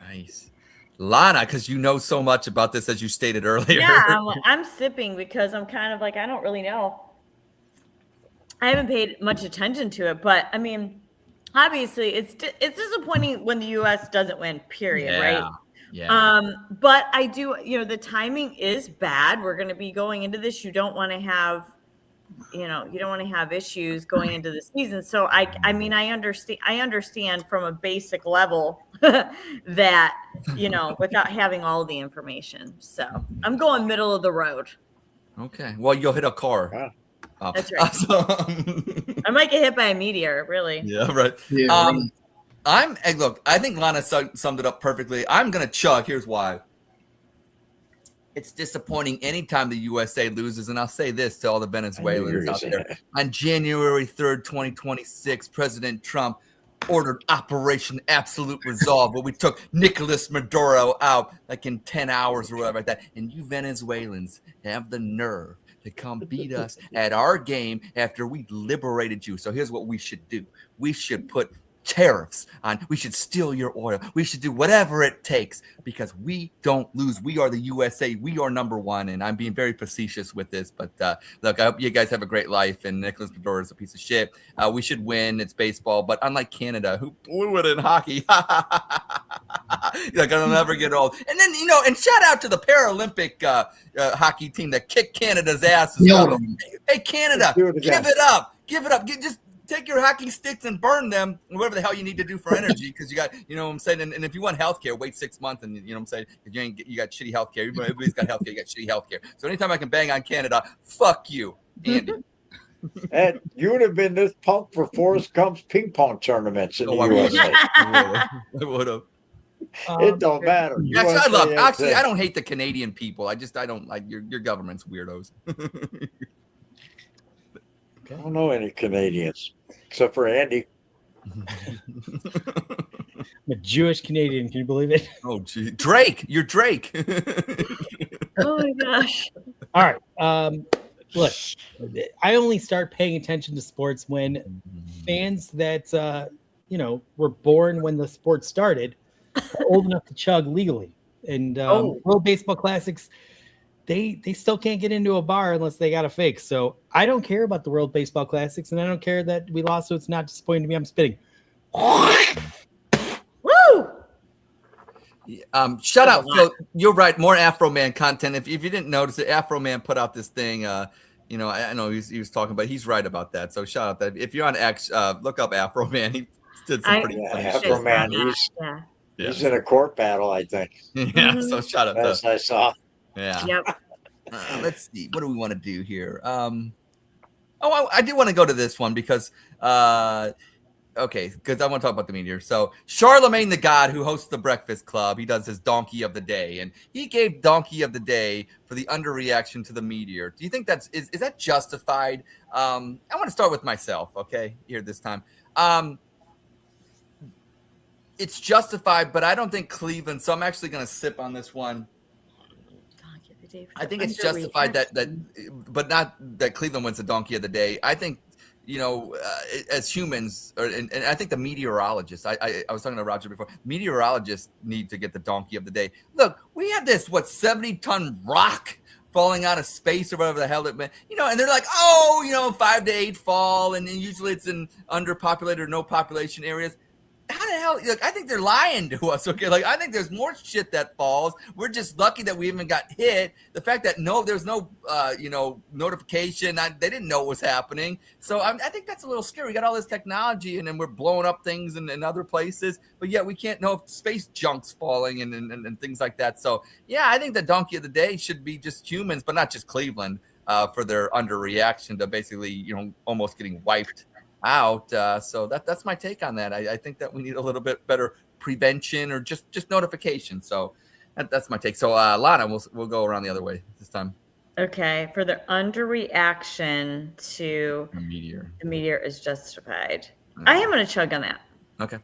Speaker 1: nice. Lana, because you know so much about this, as you stated earlier.
Speaker 3: Yeah, I'm sipping because I'm kind of like, I don't really know. I haven't paid much attention to it, but I mean, obviously it's disappointing when the U.S. doesn't win, period, right?
Speaker 1: Yeah.
Speaker 3: But I do, the timing is bad. We're going to be going into this. You don't want to have issues going into the season. So I mean, I understand from a basic level that, without having all the information. So I'm going middle of the road.
Speaker 1: Okay. Well, you'll hit a car.
Speaker 4: Yeah.
Speaker 3: That's right. I might get hit by a meteor, really.
Speaker 1: Yeah, right.
Speaker 5: yeah,
Speaker 1: Look, I think Lana summed it up perfectly. I'm going to chug. Here's why. It's disappointing anytime the USA loses, and I'll say this to all the Venezuelans out there. On January 3rd, 2026, President Trump ordered Operation Absolute Resolve, where we took Nicolas Maduro out like in 10 hours or whatever like that. And you Venezuelans have the nerve to come beat us at our game after we liberated you. So here's what we should do. We should put tariffs on. We should steal your oil. We should do whatever it takes because we don't lose. We are the USA. We are number one. And I'm being very facetious with this, but look, I hope you guys have a great life. And Nicolas Maduro is a piece of shit. We should win. It's baseball, but unlike Canada, who blew it in hockey, like I'll never get old. And then and shout out to the Paralympic hockey team that kicked Canada's asses. Hey, Canada, give it up. Just take your hockey sticks and burn them, whatever the hell you need to do for energy, because you got, what I'm saying, and if you want healthcare, wait 6 months, and what I'm saying, if you got shitty healthcare. Everybody's got healthcare, you got shitty healthcare. So anytime I can bang on Canada, fuck you, Andy.
Speaker 4: And you would have been this punk for Forrest Gump's ping pong tournaments in the USA.
Speaker 1: I would have.
Speaker 4: It don't matter.
Speaker 1: Actually, I don't hate the Canadian people. I don't like your government's weirdos.
Speaker 4: I don't know any Canadians except for Andy.
Speaker 2: I'm a Jewish Canadian. Can you believe it?
Speaker 1: Oh, gee. Drake. You're Drake.
Speaker 3: Oh, my gosh.
Speaker 2: All right. Look, I only start paying attention to sports when fans that, were born when the sport started are old enough to chug legally. And World Baseball Classics, they still can't get into a bar unless they got a fake. So I don't care about the World Baseball Classics, and I don't care that we lost, so it's not disappointing to me. I'm spitting.
Speaker 3: Woo!
Speaker 1: Shut up, Phil. You're right. More Afro Man content. If you didn't notice it, Afro Man put out this thing. I know he was talking, but he's right about that. So shout out that. If you're on X, look up Afro Man. He did some pretty funny shit.
Speaker 4: Afro Man, he's in a court battle, I think.
Speaker 1: Yeah. So shout out.
Speaker 4: As I saw.
Speaker 1: Yeah.
Speaker 3: Yep.
Speaker 1: Let's see. What do we want to do here? I do want to go to this one because, because I want to talk about the meteor. So Charlemagne the God, who hosts the Breakfast Club, he does his Donkey of the Day, and he gave Donkey of the Day for the underreaction to the meteor. Do you think is that justified? I want to start with myself. Okay, here this time. It's justified, but I don't think Cleveland. So I'm actually going to sip on this one. I think it's justified that, but not that Cleveland wins the Donkey of the Day. I think, as humans, and I think the meteorologists, I was talking to Roger before, meteorologists need to get the donkey of the day. Look, we had this, 70-ton rock falling out of space or whatever the hell it meant, and they're like, 5 to 8 fall, and usually it's in underpopulated or no population areas. How the hell? Look, I think they're lying to us. Okay, I think there's more shit that falls. We're just lucky that we even got hit. The fact that there's no notification. They didn't know what was happening. So I think that's a little scary. We got all this technology, and then we're blowing up things in other places, but yet we can't know if space junk's falling and things like that. So yeah, I think the donkey of the day should be just humans, but not just Cleveland for their underreaction to basically almost getting wiped out. So that's my take on that. I think that we need a little bit better prevention or just notification. So that's my take. So Lana, we'll go around the other way this time.
Speaker 3: Okay, for the underreaction to
Speaker 1: the
Speaker 3: meteor is justified. I am going to chug on that.
Speaker 1: Okay.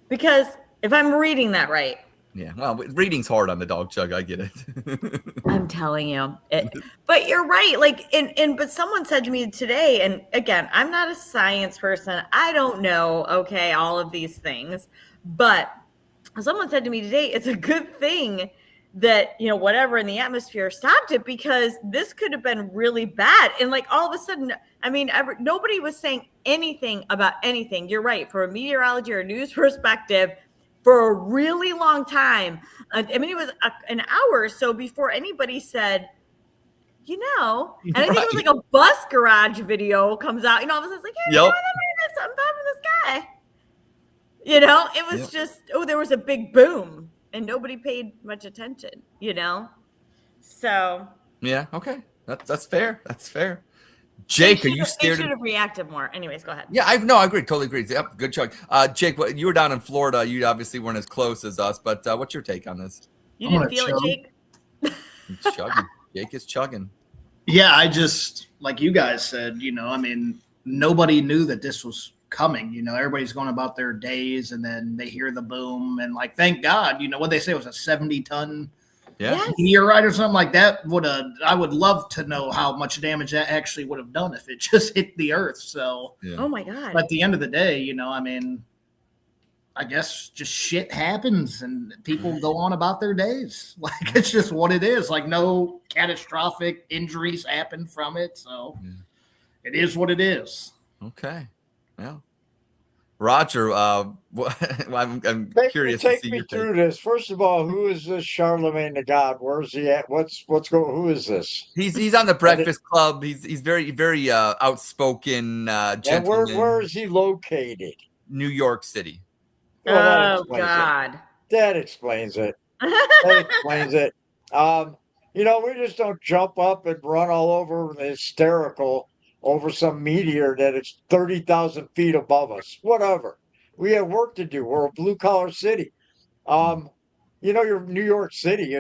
Speaker 3: Because if I'm reading that right.
Speaker 1: Yeah, well, reading's hard on the Dawg Chug. I get it.
Speaker 3: I'm telling you. But you're right. But someone said to me today, and again, I'm not a science person. I don't know, all of these things. But someone said to me today, it's a good thing that, whatever in the atmosphere stopped it, because this could have been really bad. And all of a sudden, nobody was saying anything about anything. You're right. From a meteorology or news perspective, for a really long time. It was an hour or so before anybody said, and I think it was a bus garage video comes out, all of a sudden it's like, hey, there's something bad with this guy. It was just, there was a big boom and nobody paid much attention, So.
Speaker 1: Yeah, okay. That's fair. That's fair. Jake, are you scared?
Speaker 3: They should have reacted more. Anyways, go ahead.
Speaker 1: Yeah, I agree. Totally agree. Yep, good chug. Jake, you were down in Florida. You obviously weren't as close as us, but what's your take on this?
Speaker 3: You didn't feel it, Jake?
Speaker 1: He's chugging. Jake is chugging.
Speaker 5: Yeah, I just, like you guys said, nobody knew that this was coming. Everybody's going about their days, and then they hear the boom, and thank God, what they say was a 70-ton meteorite or something like that. I would love to know how much damage that actually would have done if it just hit the earth. So,
Speaker 3: Oh my God.
Speaker 5: But at the end of the day, I guess just shit happens and people go on about their days. It's just what it is. No catastrophic injuries happen from it. So it is what it is.
Speaker 1: Okay. Well, Roger, I'm curious to see
Speaker 4: me
Speaker 1: your
Speaker 4: through this. First of all, who is this Charlemagne the God? Where's he at? What's going? Who is this?
Speaker 1: He's on the Breakfast Club. He's very very outspoken gentleman.
Speaker 4: And where is he located?
Speaker 1: New York City.
Speaker 3: Well, God.
Speaker 4: That explains it. That explains it. We just don't jump up and run all over hysterical over some meteor that is 30,000 feet above us. Whatever. We have work to do. We're a blue-collar city. You're New York City.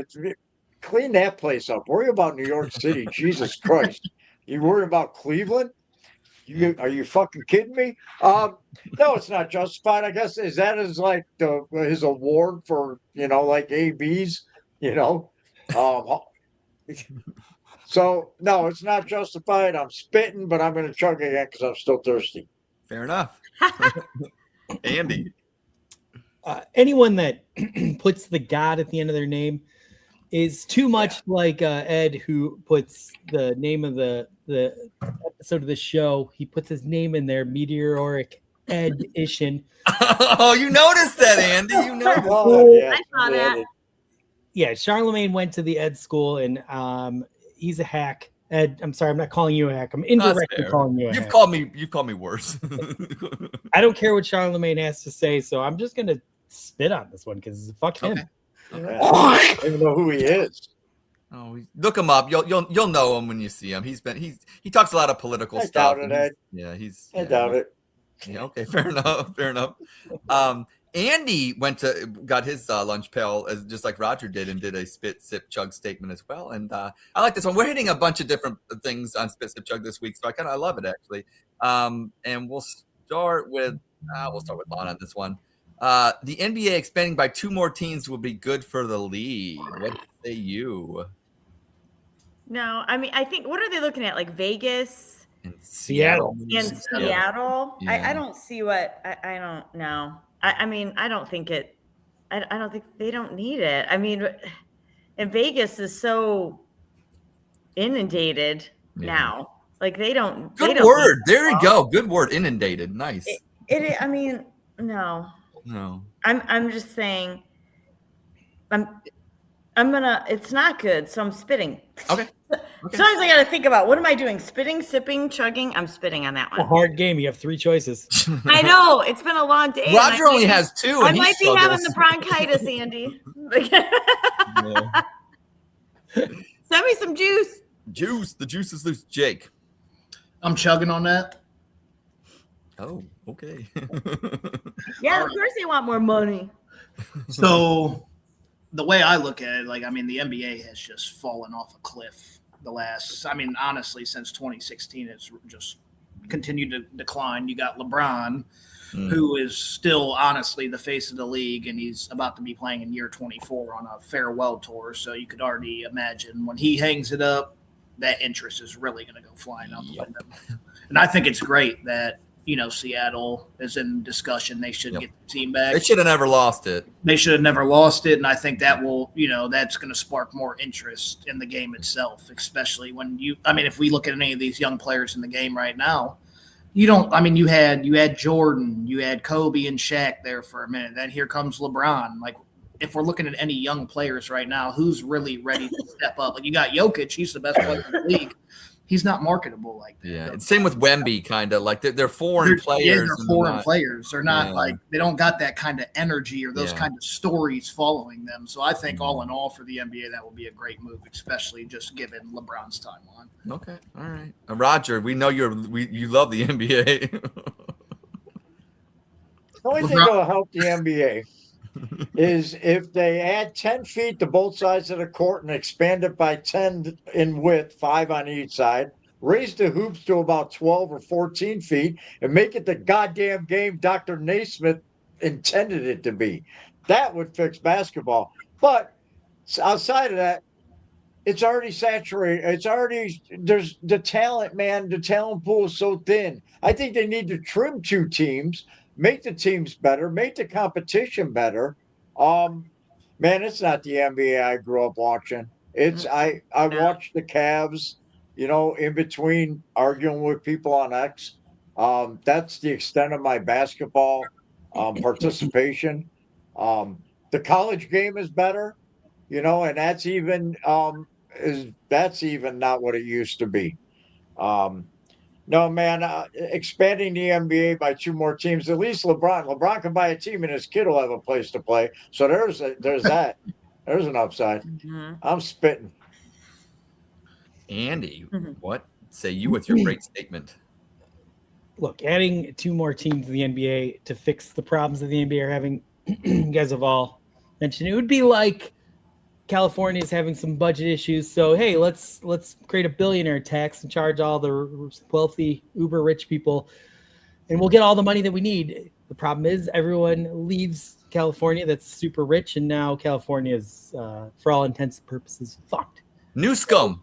Speaker 4: Clean that place up. Worry about New York City. Jesus Christ. You worry about Cleveland? Are you fucking kidding me? No, it's not justified. I guess is that his award for ABs, So no, it's not justified. I'm spitting, but I'm going to chug again because I'm still thirsty.
Speaker 1: Fair enough. Andy,
Speaker 2: anyone that puts the God at the end of their name is too much like Ed, who puts the name of the episode of the show. He puts his name in there, Meteoric Edition.
Speaker 1: Oh, you noticed that, Andy? You noticed.
Speaker 3: I saw that.
Speaker 2: Yeah, Charlemagne went to the Ed school, and he's a hack. Ed, I'm sorry, I'm not calling you a hack. I'm indirectly calling you a hack.
Speaker 1: You've called me worse.
Speaker 2: I don't care what Charlemagne has to say, so I'm just gonna spit on this one because fuck him.
Speaker 1: Okay.
Speaker 4: I don't even know who he is.
Speaker 1: Oh, look him up. You'll know him when you see him. He talks a lot of political stuff.
Speaker 4: Doubt it, Ed.
Speaker 1: I
Speaker 4: doubt it.
Speaker 1: Yeah, okay, fair enough. Andy got his lunch pail just like Roger did and did a spit, sip, chug statement as well. And I like this one. We're hitting a bunch of different things on spit, sip, chug this week, so I love it actually. And we'll start with Lana on this one. The NBA expanding by 2 more teams will be good for the league. What say you?
Speaker 3: No, I think what are they looking at? Like Vegas
Speaker 1: In Seattle.
Speaker 3: In Seattle,
Speaker 1: Yeah.
Speaker 3: I don't see what I don't know. I mean, I don't think they don't need it. I mean, and Vegas is so inundated now. Like they don't.
Speaker 1: Good
Speaker 3: they don't
Speaker 1: word.
Speaker 3: need
Speaker 1: There you go. Good word. Inundated. Nice.
Speaker 3: it. I mean, no. I'm just saying. I'm gonna. It's not good. So I'm spitting.
Speaker 1: Okay.
Speaker 3: Sometimes I gotta think about what am I doing? Spitting, sipping, chugging. I'm spitting on that
Speaker 2: A
Speaker 3: one.
Speaker 2: hard game. You have 3 choices.
Speaker 3: I know it's been a long day.
Speaker 1: Roger only has 2.
Speaker 3: I
Speaker 1: And
Speaker 3: might
Speaker 1: he
Speaker 3: be having
Speaker 1: struggles.
Speaker 3: the bronchitis, Andy. Send me some juice.
Speaker 1: Juice. The juice is loose. Jake.
Speaker 5: I'm chugging on that.
Speaker 1: Oh, okay.
Speaker 3: Yeah, of course they want more money.
Speaker 5: So the way I look at it, like, I mean, the NBA has just fallen off a cliff honestly, since 2016, it's just continued to decline. You got LeBron, who is still honestly the face of the league, and he's about to be playing in year 24 on a farewell tour. So you could already imagine when he hangs it up, that interest is really going to go flying out the window. And I think it's great that, Seattle is in discussion. They should get the team back.
Speaker 1: They should have never lost it.
Speaker 5: They should have never lost it. And I think that will, that's going to spark more interest in the game itself, especially when if we look at any of these young players in the game right now, you had Jordan, you had Kobe and Shaq there for a minute. Then here comes LeBron. Like, if we're looking at any young players right now, who's really ready to step up? Like, you got Jokic, he's the best player in the league. He's not marketable like that.
Speaker 1: Yeah, it's same with Wemby, kind of like they're foreign players.
Speaker 5: Yeah, they're foreign players. They're not like they don't got that kind of energy or those kind of stories following them. So I think all in all for the NBA, that will be a great move, especially just given LeBron's timeline.
Speaker 1: Okay, all right, Roger. We know you love the NBA.
Speaker 4: The only thing that will help the NBA is if they add 10 feet to both sides of the court and expand it by 10 in width, 5 on each side, raise the hoops to about 12 or 14 feet, and make it the goddamn game Dr. Naismith intended it to be. That would fix basketball. But outside of that, it's already saturated. There's the talent, man. The talent pool is so thin. I think they need to trim 2 teams, make the teams better, make the competition better. Man, it's not the NBA I grew up watching. I watched the Cavs, in between arguing with people on X. That's the extent of my basketball participation. The college game is better, and that's even not what it used to be. No, man, expanding the NBA by 2 more teams, at least LeBron can buy a team and his kid will have a place to play. So there's that. There's an upside. Mm-hmm. I'm spitting.
Speaker 1: Andy, what say you with your great statement?
Speaker 2: Look, adding 2 more teams to the NBA to fix the problems that the NBA are having, you guys have all mentioned, it would be like California is having some budget issues, so hey, let's create a billionaire tax and charge all the wealthy, uber rich people, and we'll get all the money that we need. The problem is everyone leaves California that's super rich, and now California is, for all intents and purposes, fucked.
Speaker 1: New scum.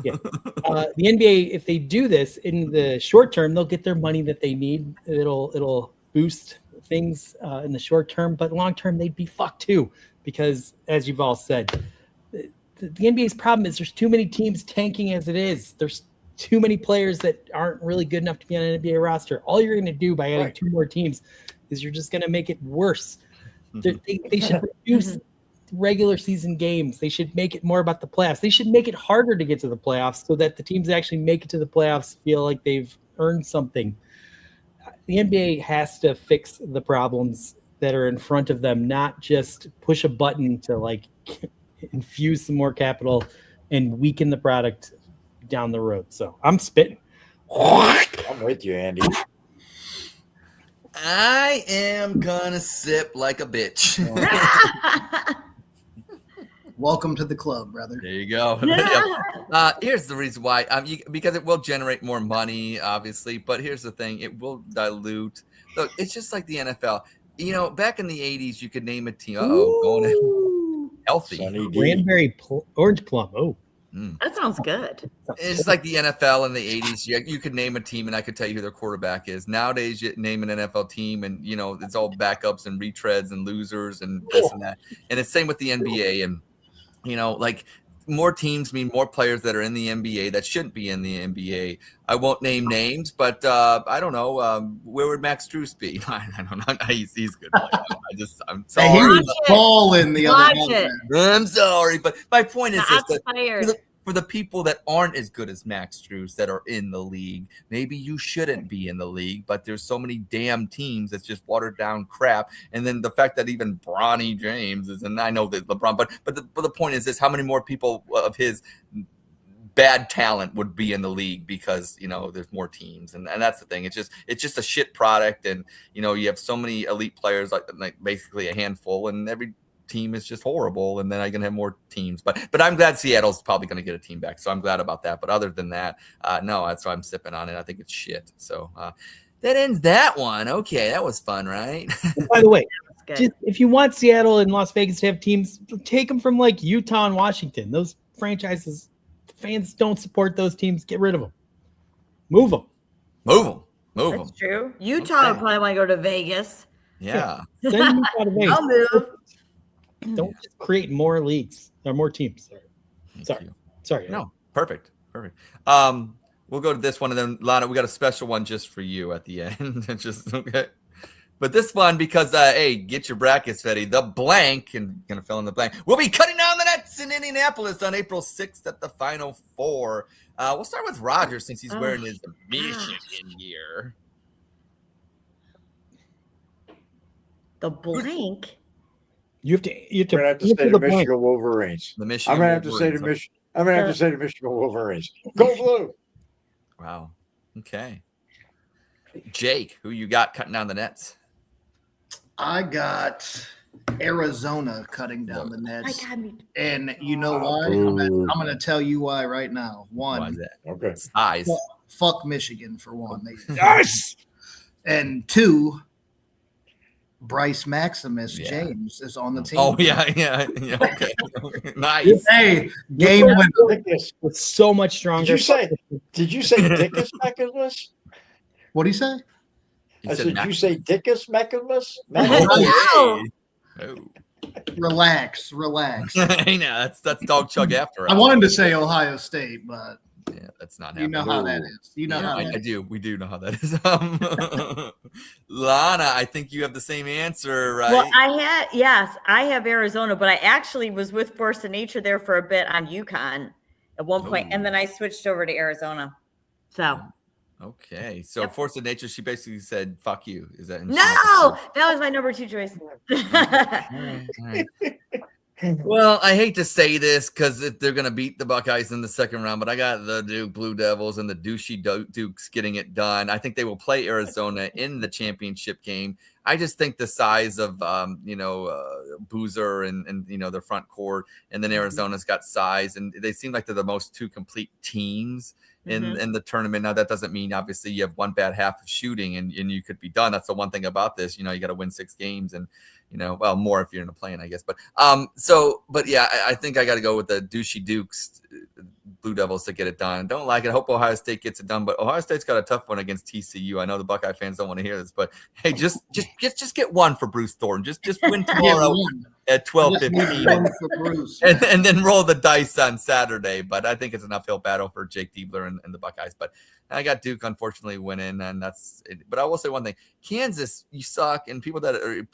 Speaker 2: Yeah. The NBA, if they do this in the short term, they'll get their money that they need. It'll boost things in the short term, but long term they'd be fucked too. Because, as you've all said, the NBA's problem is there's too many teams tanking as it is. There's too many players that aren't really good enough to be on an NBA roster. All you're going to do by adding 2 more teams is you're just going to make it worse. They should reduce regular season games. They should make it more about the playoffs. They should make it harder to get to the playoffs so that the teams that actually make it to the playoffs feel like they've earned something. The NBA has to fix the problems that are in front of them, not just push a button to infuse some more capital and weaken the product down the road. So I'm spitting.
Speaker 4: I'm with you, Andy.
Speaker 1: I am gonna sip like a bitch.
Speaker 5: Welcome to the club, brother.
Speaker 1: There you go. Here's the reason why. Because it will generate more money, obviously. But here's the thing: it will dilute. Look, it's just like the NFL. Back in the 80s, you could name a team. Going healthy.
Speaker 2: Cranberry orange plum. Oh.
Speaker 3: That sounds good.
Speaker 1: It's just like the NFL in the 80s. You could name a team, and I could tell you who their quarterback is. Nowadays, you name an NFL team, and it's all backups and retreads and losers and this and that. And it's same with the NBA. And like more teams mean more players that are in the NBA that shouldn't be in the NBA. I won't name names, but I don't know. Where would Max Strus be? I don't know. He's good. I'm sorry.
Speaker 5: Hey, he was balling the other
Speaker 3: Watch
Speaker 5: night.
Speaker 1: I'm sorry, but my point is
Speaker 3: Shots
Speaker 1: this:
Speaker 3: fired.
Speaker 1: for the people that aren't as good as Max Strus that are in the league, maybe you shouldn't be in the league, but there's so many damn teams that's just watered down crap. And then the fact that even Bronny James is, and I know that LeBron, but the point is this: how many more people of his bad talent would be in the league because there's more teams, and that's the thing. It's just a shit product, and you have so many elite players, like basically a handful, and every team is just horrible, and then I can have more teams. But I'm glad Seattle's probably going to get a team back, so I'm glad about that. But other than that, no, that's why I'm sipping on it. I think it's shit. So that ends that one. Okay, that was fun, right?
Speaker 2: By the way,
Speaker 3: Good.
Speaker 2: just, if you want Seattle and Las Vegas to have teams, take them from like Utah and Washington. Those franchises, fans don't support those teams. Get rid of them. Move them.
Speaker 1: Move them.
Speaker 3: That's true. Utah would probably want to go to Vegas.
Speaker 1: Yeah.
Speaker 2: Send them out of Vegas.
Speaker 3: I'll move.
Speaker 2: Don't just create more leagues or more teams. Sorry.
Speaker 1: No, perfect. We'll go to this one, and then Lana, we got a special one just for you at the end. Just okay. But this one, because hey, get your brackets ready. The blank, and gonna fill in the blank. We'll be cutting down the nets in Indianapolis on April 6th at the Final Four. We'll start with Roger since he's wearing his Michigan gear.
Speaker 3: The blank.
Speaker 2: You have to.
Speaker 4: I'm gonna have to say the Michigan Wolverines.
Speaker 1: The Michigan.
Speaker 4: I'm gonna have to say the Michigan. I'm gonna have to say the Michigan Wolverines. Go blue.
Speaker 1: Wow. Okay. Jake, who you got cutting down the nets?
Speaker 5: I got Arizona cutting down the nets. And you know why? I'm going to tell you why right now.
Speaker 1: Why
Speaker 5: One,
Speaker 1: is that?
Speaker 4: Okay.
Speaker 1: Size.
Speaker 5: fuck Michigan for one.
Speaker 2: Yes.
Speaker 5: And two, Bryce Maximus James is on the team.
Speaker 1: Oh, yeah. Okay. Nice.
Speaker 5: Hey, game winner.
Speaker 2: With so much stronger.
Speaker 4: Did you say Dickus Maximus?
Speaker 5: What do you say?
Speaker 4: I said, you say Dickus Maximus?
Speaker 1: Oh.
Speaker 5: Relax.
Speaker 1: Hey, now that's Dawg Chug after.
Speaker 5: I wanted to say Ohio State, but
Speaker 1: yeah, that's not
Speaker 5: happening. You know how that is. You know how
Speaker 1: I do. We do know how that is. Lana, I think you have the same answer, right?
Speaker 3: Well, I have Arizona, but I actually was with Force of Nature there for a bit on UConn at one point, and then I switched over to Arizona. So.
Speaker 1: Okay, so Force of Nature, she basically said, "Fuck you." Is that?
Speaker 3: No, that was my number 2 choice.
Speaker 1: All right. Well, I hate to say this because they're going to beat the Buckeyes in the second round, but I got the Duke Blue Devils and the douchey Dukes getting it done. I think they will play Arizona in the championship game. I just think the size of, Boozer and their front court, and then Arizona's got size, and they seem like they're the most two complete teams in the tournament. Now, that doesn't mean, obviously, you have one bad half of shooting and you could be done. That's the one thing about this. You got to win 6 games and, more if you're in a play-in, I guess. But I think I got to go with the douchey Dukes, Blue Devils, to get it done. Don't like it. I hope Ohio State gets it done, but Ohio State's got a tough one against TCU. I know the Buckeye fans don't want to hear this, but hey, just get one for Bruce Thornton. Just win tomorrow at 12:15, and then roll the dice on Saturday. But I think it's an uphill battle for Jake Diebler and the Buckeyes. But I got Duke unfortunately winning, and that's it. But I will say one thing: Kansas, you suck, and people that are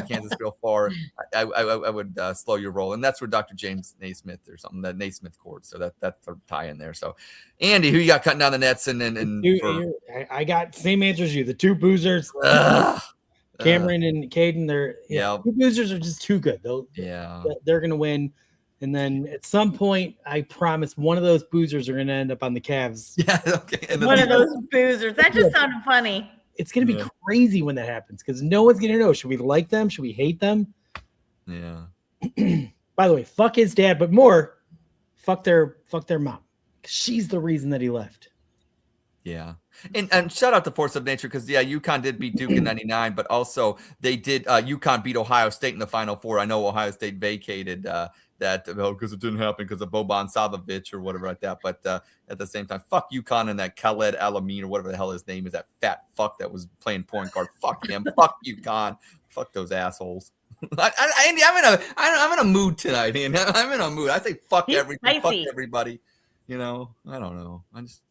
Speaker 1: Kansas real far, I would slow your roll, and that's where Dr. James Naismith or something, that Naismith chord. So that's a tie in there. So, Andy, who you got cutting down the nets,
Speaker 2: I got same answer as you. The two boozers. Cameron and Caden, two boozers are just too good. They're going to win. And then at some point, I promise one of those boozers are going to end up on the Cavs.
Speaker 1: Yeah, okay.
Speaker 3: One of those boozers. That just sounded funny.
Speaker 2: It's going to be crazy when that happens because no one's going to know. Should we like them? Should we hate them?
Speaker 1: Yeah.
Speaker 2: By the way, fuck his dad, but more, fuck their mom. She's the reason that he left.
Speaker 1: Yeah. And shout out to Force of Nature because, UConn did beat Duke in 99, but also they did UConn beat Ohio State in the Final Four. I know Ohio State vacated that because it didn't happen because of Boban Savovich or whatever like that. But at the same time, fuck UConn and that Khaled Alameen or whatever the hell his name is, that fat fuck that was playing point guard. Fuck him. Fuck UConn. Fuck those assholes. Andy, I'm in a mood tonight, Andy. I'm in a mood. I say fuck everything. Fuck everybody. I don't know.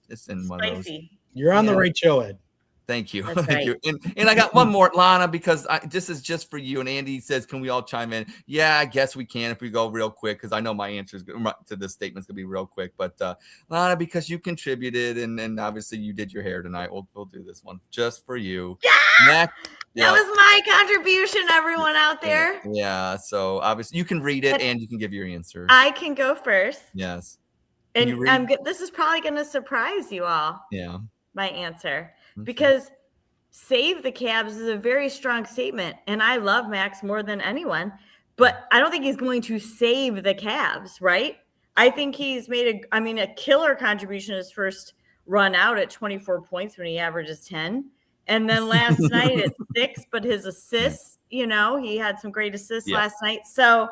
Speaker 1: It's in one of those.
Speaker 2: You're on the right show, Ed.
Speaker 1: Thank you.
Speaker 3: That's
Speaker 1: Thank
Speaker 3: right.
Speaker 1: you. And I got one more, Lana, because this is just for you. And Andy says, can we all chime in? Yeah, I guess we can if we go real quick, because I know my answer to this statement is going to be real quick. But Lana, because you contributed and obviously you did your hair tonight, we'll do this one just for you.
Speaker 3: Yeah! That was my contribution, everyone out there.
Speaker 1: Yeah, so obviously you can read it and you can give your answer.
Speaker 3: I can go first.
Speaker 1: Yes.
Speaker 3: And this is probably going to surprise you all.
Speaker 1: Yeah.
Speaker 3: My answer. Because save the Cavs is a very strong statement. And I love Max more than anyone. But I don't think he's going to save the Cavs, right? I think he's made a killer contribution his first run out at 24 points when he averages 10. And then last night at 6, but his assists, he had some great assists last night. So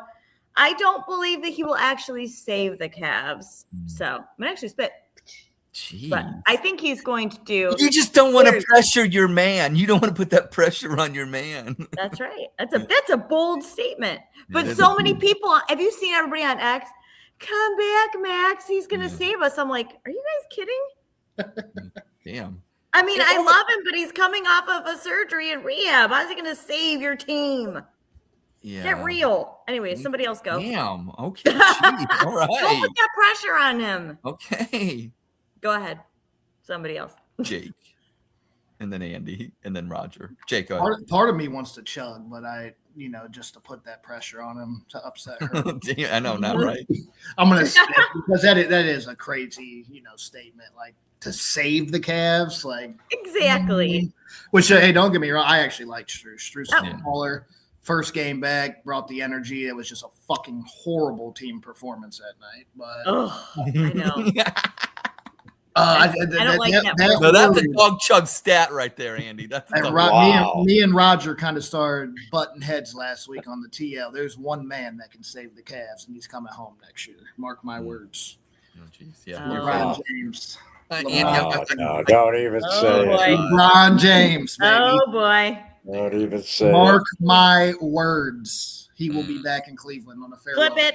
Speaker 3: I don't believe that he will actually save the Cavs. So I'm going to actually spit.
Speaker 1: Jeez.
Speaker 3: But I think he's going to do.
Speaker 1: You just don't want to pressure your man. You don't want to put that pressure on your man.
Speaker 3: That's right. That's a bold statement. But so many people, have you seen everybody on X? Come back, Max. He's going to save us. I'm like, are you guys kidding?
Speaker 1: Damn.
Speaker 3: I mean, I love him, but he's coming off of a surgery and rehab. How's he going to save your team?
Speaker 1: Yeah.
Speaker 3: Get real. Anyway, somebody else go.
Speaker 1: Damn. Okay. Jeez. All right.
Speaker 3: Don't put that pressure on him.
Speaker 1: Okay.
Speaker 3: Go ahead. Somebody else.
Speaker 1: Jake. And then Andy. And then Roger. Jake, go ahead.
Speaker 5: Part of me wants to chug, but just to put that pressure on him to upset her.
Speaker 1: I know, not right.
Speaker 5: I'm going to say because that is a crazy, statement. Like, to save the Cavs, like
Speaker 3: exactly.
Speaker 5: Which, hey, don't get me wrong, I actually like Strus. Strus is smaller. First game back, brought the energy. It was just a fucking horrible team performance that night. But
Speaker 3: I know.
Speaker 5: I
Speaker 3: don't like that.
Speaker 1: No, that's a Dawg Chug stat right there, Andy. That's
Speaker 5: me and Roger kind of started butting heads last week on the TL. There's one man that can save the Cavs, and he's coming home next year. Mark my words.
Speaker 1: Oh, jeez. Yeah.
Speaker 5: LeBron James.
Speaker 8: No, don't even say it.
Speaker 5: LeBron James, baby.
Speaker 3: Oh, boy.
Speaker 8: Don't even say
Speaker 5: Mark my words. He will be back in Cleveland on a farewell.
Speaker 3: Flip it.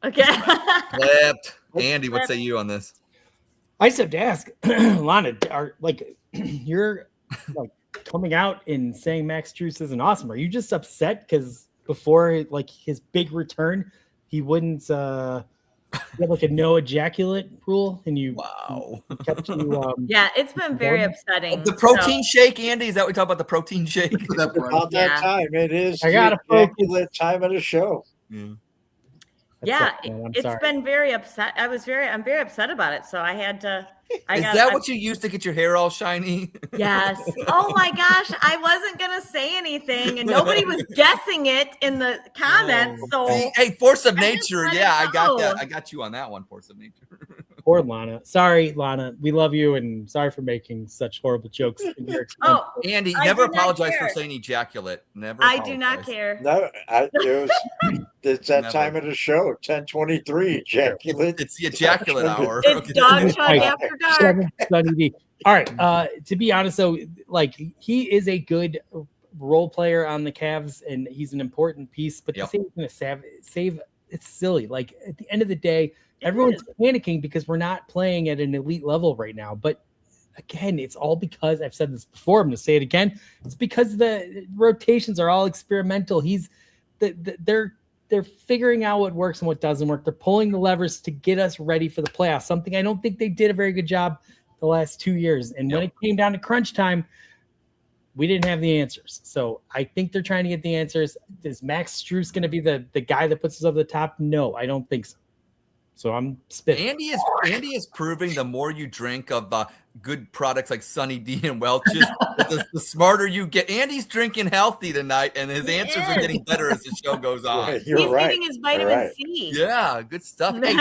Speaker 3: Okay.
Speaker 1: Flipped. Andy, what say you on this?
Speaker 2: I just have to ask, Lana, you're coming out and saying Max Strus isn't awesome. Are you just upset because before his big return, he wouldn't you have a no ejaculate rule and you kept you
Speaker 3: yeah, it's been very upsetting.
Speaker 1: The protein shake, Andy, is that what we talk about? The protein shake?
Speaker 4: About that time. It is
Speaker 2: I got
Speaker 4: the time of the show.
Speaker 3: Yeah, it's been very upset. I'm very upset about it. So I had to.
Speaker 1: Is that what you used to get your hair all shiny?
Speaker 3: Yes. Oh my gosh, I wasn't gonna say anything, and nobody was guessing it in the comments. So
Speaker 1: hey, Force of Nature. Yeah, I got that. I got you on that one, Force of Nature.
Speaker 2: Poor Lana. Sorry, Lana. We love you, and sorry for making such horrible jokes.
Speaker 1: Andy, never apologize for saying ejaculate. Never.
Speaker 3: I do not care.
Speaker 4: No, it's that time of the show. 10:23 ejaculate.
Speaker 1: It's the ejaculate hour.
Speaker 3: It's Dawg Chug after dark.
Speaker 2: All right. To be honest, though, he is a good role player on the Cavs, and he's an important piece. But to say he's going to save, it's silly. At the end of the day, everyone's panicking because we're not playing at an elite level right now. But again, it's all because I've said this before. I'm going to say it again. It's because the rotations are all experimental. They're figuring out what works and what doesn't work. They're pulling the levers to get us ready for the playoffs, something I don't think they did a very good job the last 2 years. And when it came down to crunch time, we didn't have the answers. So I think they're trying to get the answers. Is Max Strus going to be the guy that puts us over the top? No, I don't think so. So I'm spitting.
Speaker 1: Andy is proving the more you drink of good products like Sunny D and Welch's, the smarter you get. Andy's drinking healthy tonight, and his answers are getting better as the show goes on.
Speaker 3: He's getting his vitamin C.
Speaker 1: Yeah, good stuff. Hey,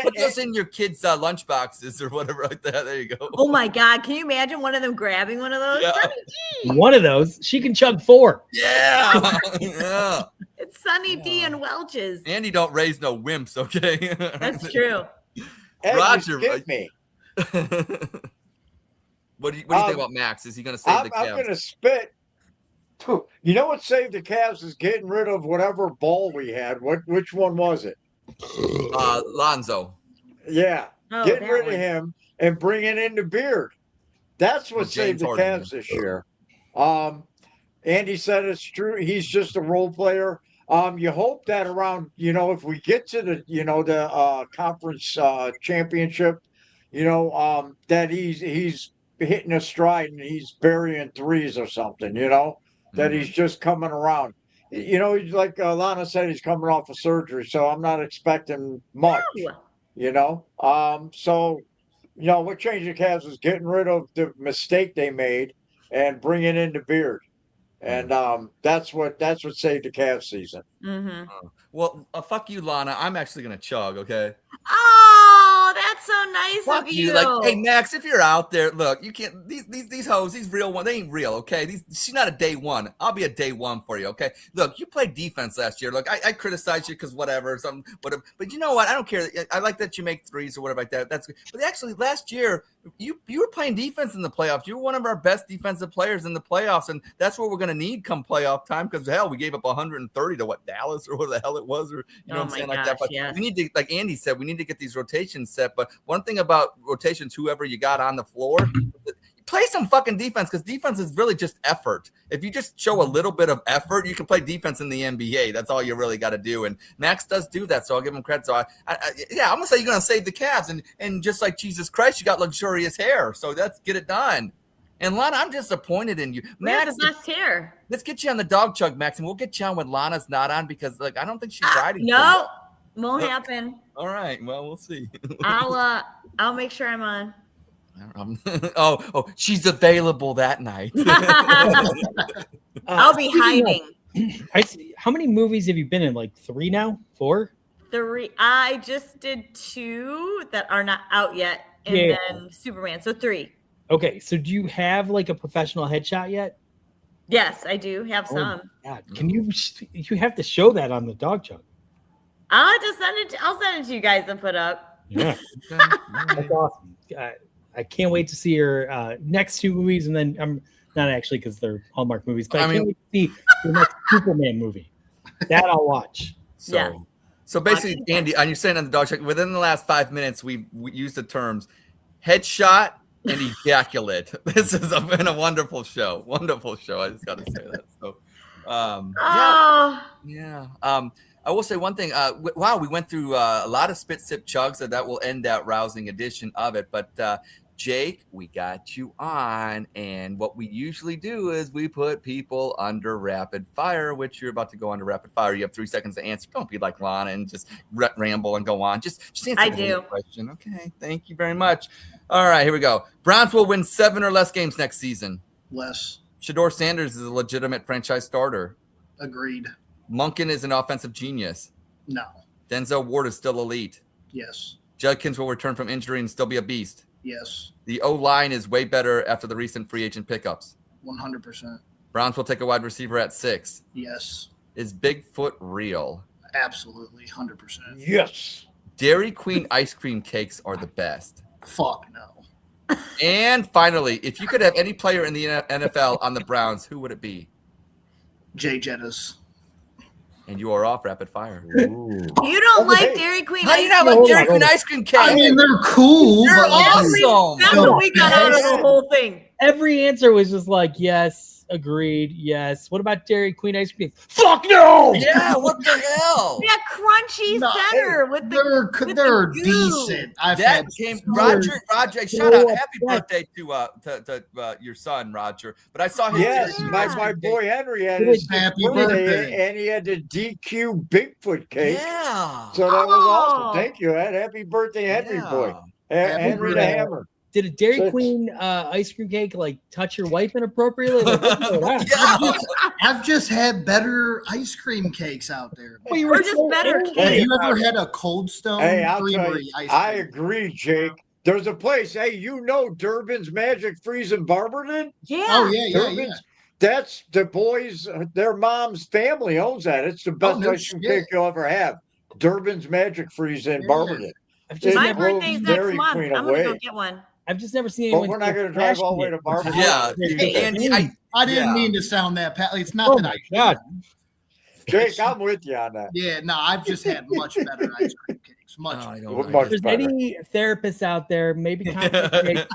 Speaker 1: put those in your kids' lunch boxes or whatever like that. There you go.
Speaker 3: Oh my God! Can you imagine one of them grabbing one of those?
Speaker 1: Yeah.
Speaker 3: Sunny D.
Speaker 2: One of those, she can chug 4.
Speaker 1: Yeah, yeah.
Speaker 3: It's Sunny D and Welch's.
Speaker 1: Andy don't raise no wimps, okay?
Speaker 3: That's true.
Speaker 1: Roger,
Speaker 4: skip me.
Speaker 1: What do you think about Max? Is he going to save the Cavs?
Speaker 4: I'm going to spit. You know what saved the Cavs is getting rid of whatever ball we had. Which one was it?
Speaker 1: Lonzo.
Speaker 4: Yeah,
Speaker 3: Oh,
Speaker 4: getting
Speaker 3: that
Speaker 4: rid
Speaker 3: one.
Speaker 4: of him and bringing in the Beard. That's what saved the
Speaker 1: Harden.
Speaker 4: Cavs this year. Andy said it's true. He's just a role player. You hope that around, if we get to the conference championship, that he's hitting a stride and he's burying threes or something, that he's just coming around. He's like Lana said, he's coming off of surgery, so I'm not expecting much, So, what changed the Cavs is getting rid of the mistake they made and bringing in the Beard. And that's what saved the Cavs season.
Speaker 3: Mm-hmm.
Speaker 1: Well, fuck you, Lana. I'm actually going to chug, okay?
Speaker 3: Oh, that's so nice
Speaker 1: Fuck
Speaker 3: of
Speaker 1: you.
Speaker 3: you.
Speaker 1: Like, hey, Max, if you're out there, look, you can't, these hoes, these real ones, they ain't real, okay? She's not a day one. I'll be a day one for you, okay? Look, you played defense last year. Look, I criticized you because whatever, but you know what? I don't care. I like that you make threes or whatever like that. That's good. But actually, last year, you were playing defense in the playoffs. You were one of our best defensive players in the playoffs, and that's what we're going to need come playoff time because, hell, we gave up 130 to Dallas or whatever the hell it was, or what I'm saying, like that. But we need to, like Andy said, we need to get these rotations set. But one thing about rotations, whoever you got on the floor, play some fucking defense because defense is really just effort. If you just show a little bit of effort, you can play defense in the NBA. That's all you really got to do. And Max does do that, so I'll give him credit. So I'm gonna say you're gonna save the Cavs, and just like Jesus Christ, you got luxurious hair. So let's get it done. And Lana, I'm disappointed in you. Max,
Speaker 3: the best hair.
Speaker 1: Let's get you on the Dawg Chug, Max, and we'll get you on when Lana's not on because I don't think she's riding.
Speaker 3: No, won't happen.
Speaker 1: All right, well, we'll see.
Speaker 3: I'll make sure I'm on.
Speaker 1: Oh, she's available that night.
Speaker 3: I'll be hiding.
Speaker 2: I see. How many movies have you been in? Like 3 now? 4?
Speaker 3: 3. I just did 2 that are not out yet, and then Superman. So 3.
Speaker 2: Okay, so do you have like a professional headshot yet?
Speaker 3: Yes, I do have some.
Speaker 2: God, can you have to show that on the Dawg Chug?
Speaker 3: I'll send it to you guys and put up.
Speaker 2: Yeah, that's awesome. I can't wait to see your next 2 movies, and then I'm not actually because they're Hallmark movies, but I can't wait to see the next Superman movie. That I'll watch.
Speaker 1: So basically, Andy, and you're saying on the Dawg Chug, within the last 5 minutes, we used the terms headshot and ejaculate. This has been a wonderful show. Wonderful show. I just got to say that. So, I will say one thing. Wow, we went through a lot of spit, sip, chugs, so that will end that rousing edition of it. But Jake, we got you on, and what we usually do is we put people under rapid fire, which you're about to go under rapid fire. You have 3 seconds to answer. Don't be like Lana and just ramble and go on. Just answer the question. Okay, thank you very much. All right, here we go. Browns will win 7 or less games next season.
Speaker 5: Less.
Speaker 1: Shador Sanders is a legitimate franchise starter.
Speaker 5: Agreed.
Speaker 1: Monken is an offensive genius.
Speaker 5: No.
Speaker 1: Denzel Ward is still elite.
Speaker 5: Yes.
Speaker 1: Judkins will return from injury and still be a beast.
Speaker 5: Yes.
Speaker 1: The O-line is way better after the recent free agent pickups.
Speaker 5: 100%.
Speaker 1: Browns will take a wide receiver at 6.
Speaker 5: Yes.
Speaker 1: Is Big Foot real?
Speaker 5: Absolutely. 100%.
Speaker 4: Yes.
Speaker 1: Dairy Queen ice cream cakes are the best.
Speaker 5: Fuck no.
Speaker 1: And finally, if you could have any player in the NFL on the Browns, who would it be?
Speaker 5: Jay Jettis.
Speaker 1: And you are off rapid fire.
Speaker 3: You don't like Dairy Queen?
Speaker 1: How do you not like Dairy Queen ice cream cake?
Speaker 5: I mean, they're cool.
Speaker 1: They're
Speaker 5: but
Speaker 1: awesome.
Speaker 3: That's what we got out of the whole thing.
Speaker 2: Every answer was just like, yes. agreed. Yes. What about Dairy Queen ice cream? Fuck no.
Speaker 1: Yeah, what the hell?
Speaker 3: That crunchy
Speaker 5: No,
Speaker 3: center with the
Speaker 5: they're
Speaker 3: goo.
Speaker 5: decent. I've
Speaker 1: That
Speaker 5: had
Speaker 1: came
Speaker 5: so-
Speaker 1: Roger. Shout out, happy birthday to your son, Roger. But I saw his
Speaker 4: Yes,
Speaker 1: Dairy
Speaker 4: my
Speaker 1: Queen
Speaker 4: boy Henry had
Speaker 2: It
Speaker 4: his
Speaker 2: was
Speaker 5: happy
Speaker 4: birthday,
Speaker 5: birthday.
Speaker 4: and he had the DQ Bigfoot cake.
Speaker 1: Yeah.
Speaker 4: So that was
Speaker 3: Oh.
Speaker 4: awesome. Thank you, Ed. Happy birthday, Henry boy.
Speaker 5: Happy
Speaker 4: Henry the
Speaker 5: birthday.
Speaker 4: Hammer.
Speaker 2: Did a Dairy
Speaker 4: So-
Speaker 2: Queen ice cream cake like touch your wife inappropriately? Like, what's going on?
Speaker 1: Yeah.
Speaker 5: I've just had better ice cream cakes out there.
Speaker 2: Well, you
Speaker 3: Or
Speaker 2: were
Speaker 3: just
Speaker 2: so
Speaker 3: better
Speaker 2: old.
Speaker 3: cake.
Speaker 5: Have you ever had a Cold Stone
Speaker 4: Hey, I'll tell
Speaker 5: Creamery
Speaker 4: you,
Speaker 5: ice cream?
Speaker 4: I agree, Jake. There's a place. Hey, you know Durbin's Magic Freeze in Barberton?
Speaker 3: Yeah.
Speaker 5: Oh yeah, yeah,
Speaker 4: Durbin's.
Speaker 5: yeah.
Speaker 4: That's the boys. Their mom's family owns that. It's the best
Speaker 5: no
Speaker 4: ice cream
Speaker 5: shit.
Speaker 4: cake you'll ever have. Durbin's Magic Freeze in
Speaker 5: Yeah.
Speaker 4: Barberton.
Speaker 2: I've just
Speaker 3: My
Speaker 4: It
Speaker 2: never,
Speaker 4: blows
Speaker 3: birthday's
Speaker 4: Dairy
Speaker 3: next month.
Speaker 4: Queen
Speaker 3: I'm gonna go
Speaker 4: away.
Speaker 3: get one.
Speaker 2: I've just never seen
Speaker 4: But
Speaker 2: anyone.
Speaker 4: we're not
Speaker 2: so
Speaker 4: going to drive all the way to
Speaker 2: passionate.
Speaker 4: Barberton.
Speaker 1: Yeah.
Speaker 2: Hey,
Speaker 1: Andy,
Speaker 5: I didn't
Speaker 1: Yeah.
Speaker 5: mean to sound that. It's not
Speaker 2: Oh
Speaker 5: that
Speaker 2: my
Speaker 5: I.
Speaker 2: God.
Speaker 4: Jake, I'm with you on that.
Speaker 5: Yeah, no, I've just had much better ice cream cakes. Much.
Speaker 1: Oh, I
Speaker 5: better.
Speaker 1: don't
Speaker 4: Much
Speaker 1: like
Speaker 2: If there's
Speaker 4: better.
Speaker 2: any therapists out there, maybe contact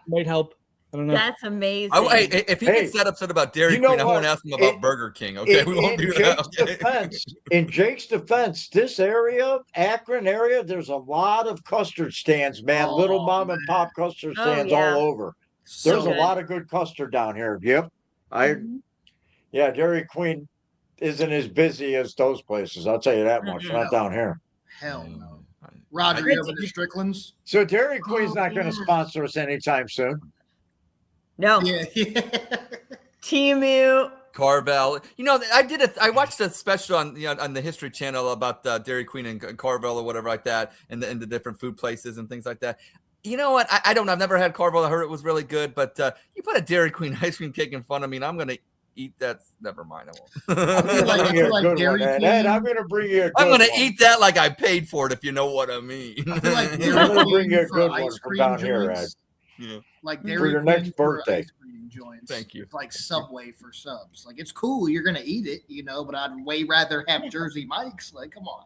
Speaker 2: might help. I don't know.
Speaker 3: That's amazing.
Speaker 1: If he
Speaker 4: Hey,
Speaker 1: gets that upset about Dairy
Speaker 4: you know
Speaker 1: Queen, I won't
Speaker 4: what?
Speaker 1: ask him about
Speaker 4: In-
Speaker 1: Burger King. Okay, we won't do that. Okay?
Speaker 4: In Jake's defense, this area, Akron area, there's a lot of custard stands, man. Little
Speaker 5: Oh,
Speaker 4: mom and
Speaker 5: man.
Speaker 4: pop custard
Speaker 3: Oh,
Speaker 4: stands
Speaker 3: yeah.
Speaker 4: all over.
Speaker 5: So
Speaker 4: There's a
Speaker 3: good.
Speaker 4: lot of good custard down here. Yep. Yeah, Dairy Queen isn't as busy as those places. I'll tell you that much.
Speaker 3: Mhm.
Speaker 4: Not down here.
Speaker 5: hell no.
Speaker 1: I-
Speaker 5: Roger, you ever to Strickland's?
Speaker 4: So Dairy Queen's
Speaker 3: Oh,
Speaker 4: not going to
Speaker 3: yeah.
Speaker 4: sponsor us anytime soon.
Speaker 3: No.
Speaker 5: Yeah, yeah.
Speaker 3: Timu.
Speaker 1: Carvel. You know, I watched a special on on the History Channel about Dairy Queen and Carvel or whatever like that, and the different food places and things like that. You know what? I don't know. I've never had Carvel. I heard it was really good, but you put a Dairy Queen ice cream cake in front of me, and I'm gonna eat that. Never mind. I
Speaker 4: I'm
Speaker 1: won't.
Speaker 4: going to
Speaker 5: like-
Speaker 4: bring you a
Speaker 5: like
Speaker 4: good
Speaker 5: Dairy
Speaker 4: one, Ed.
Speaker 5: Queen.
Speaker 4: Ed, I'm going to bring you a good
Speaker 1: I'm gonna
Speaker 4: one.
Speaker 1: eat that like I paid for it, if you know what I mean.
Speaker 5: I feel like
Speaker 4: I'm
Speaker 5: Dairy
Speaker 4: gonna bring you a
Speaker 5: Queen for
Speaker 4: good one
Speaker 5: ice
Speaker 4: from
Speaker 5: cream
Speaker 4: down here,
Speaker 5: joints,
Speaker 1: Yeah.
Speaker 5: like
Speaker 4: For
Speaker 5: Dairy
Speaker 4: your
Speaker 5: Queen
Speaker 4: next
Speaker 5: for
Speaker 4: birthday.
Speaker 5: ice cream joints.
Speaker 1: Thank you.
Speaker 5: It's like Subway for subs. Like it's cool, you're gonna eat it, but I'd way rather have Jersey Mike's. Like, come on,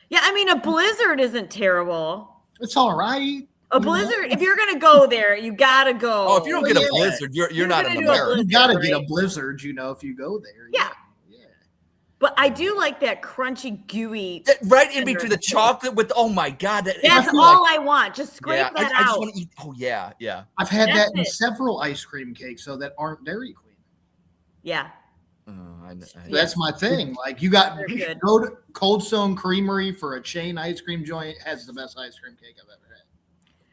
Speaker 3: Yeah, I mean, a blizzard isn't terrible.
Speaker 5: it's all right.
Speaker 3: A blizzard, if you're going to go there, you got to go.
Speaker 1: Oh, if you don't get a
Speaker 5: Yeah.
Speaker 1: blizzard, you're
Speaker 3: You're
Speaker 1: not
Speaker 3: gonna
Speaker 1: an
Speaker 3: do a
Speaker 1: American.
Speaker 5: You
Speaker 3: blizzard,
Speaker 5: gotta get a
Speaker 3: right?
Speaker 5: blizzard, if you go there.
Speaker 3: Yeah.
Speaker 5: Yeah.
Speaker 3: But I do like that crunchy, gooey.
Speaker 1: Right in between the chocolate with oh my god,
Speaker 3: That's
Speaker 5: I feel
Speaker 3: all I want. Just scrape
Speaker 1: yeah,
Speaker 3: that
Speaker 1: I just
Speaker 3: out.
Speaker 1: want to eat. Oh yeah, yeah.
Speaker 5: I've had
Speaker 3: That's
Speaker 5: that in
Speaker 3: it.
Speaker 5: several ice cream cakes, that aren't Dairy Queen.
Speaker 3: Yeah.
Speaker 5: That's my thing. Like you got
Speaker 3: They're good.
Speaker 5: go to Cold Stone Creamery for a chain ice cream joint. Has the best ice cream cake I've ever had.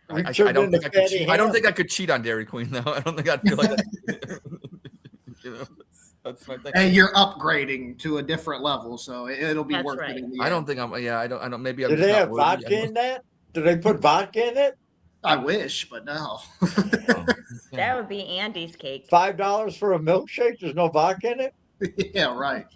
Speaker 1: I don't think I could. I don't think I could cheat on Dairy Queen though. I don't think I'd feel like that. That's my thing.
Speaker 5: And you're upgrading to a different level, so it'll be
Speaker 3: That's
Speaker 5: worth
Speaker 3: right.
Speaker 5: it. In the
Speaker 1: I
Speaker 5: end.
Speaker 1: don't think I'm. Yeah, I don't. Maybe I'm.
Speaker 4: Did
Speaker 1: just
Speaker 4: they
Speaker 1: not
Speaker 4: have
Speaker 1: worthy. I
Speaker 4: vodka
Speaker 1: don't
Speaker 4: in that? Did they put vodka in it?
Speaker 5: I wish, but no.
Speaker 1: know.
Speaker 3: That would be Andy's cake.
Speaker 4: $5 for a milkshake? There's no vodka in it?
Speaker 5: Yeah, right.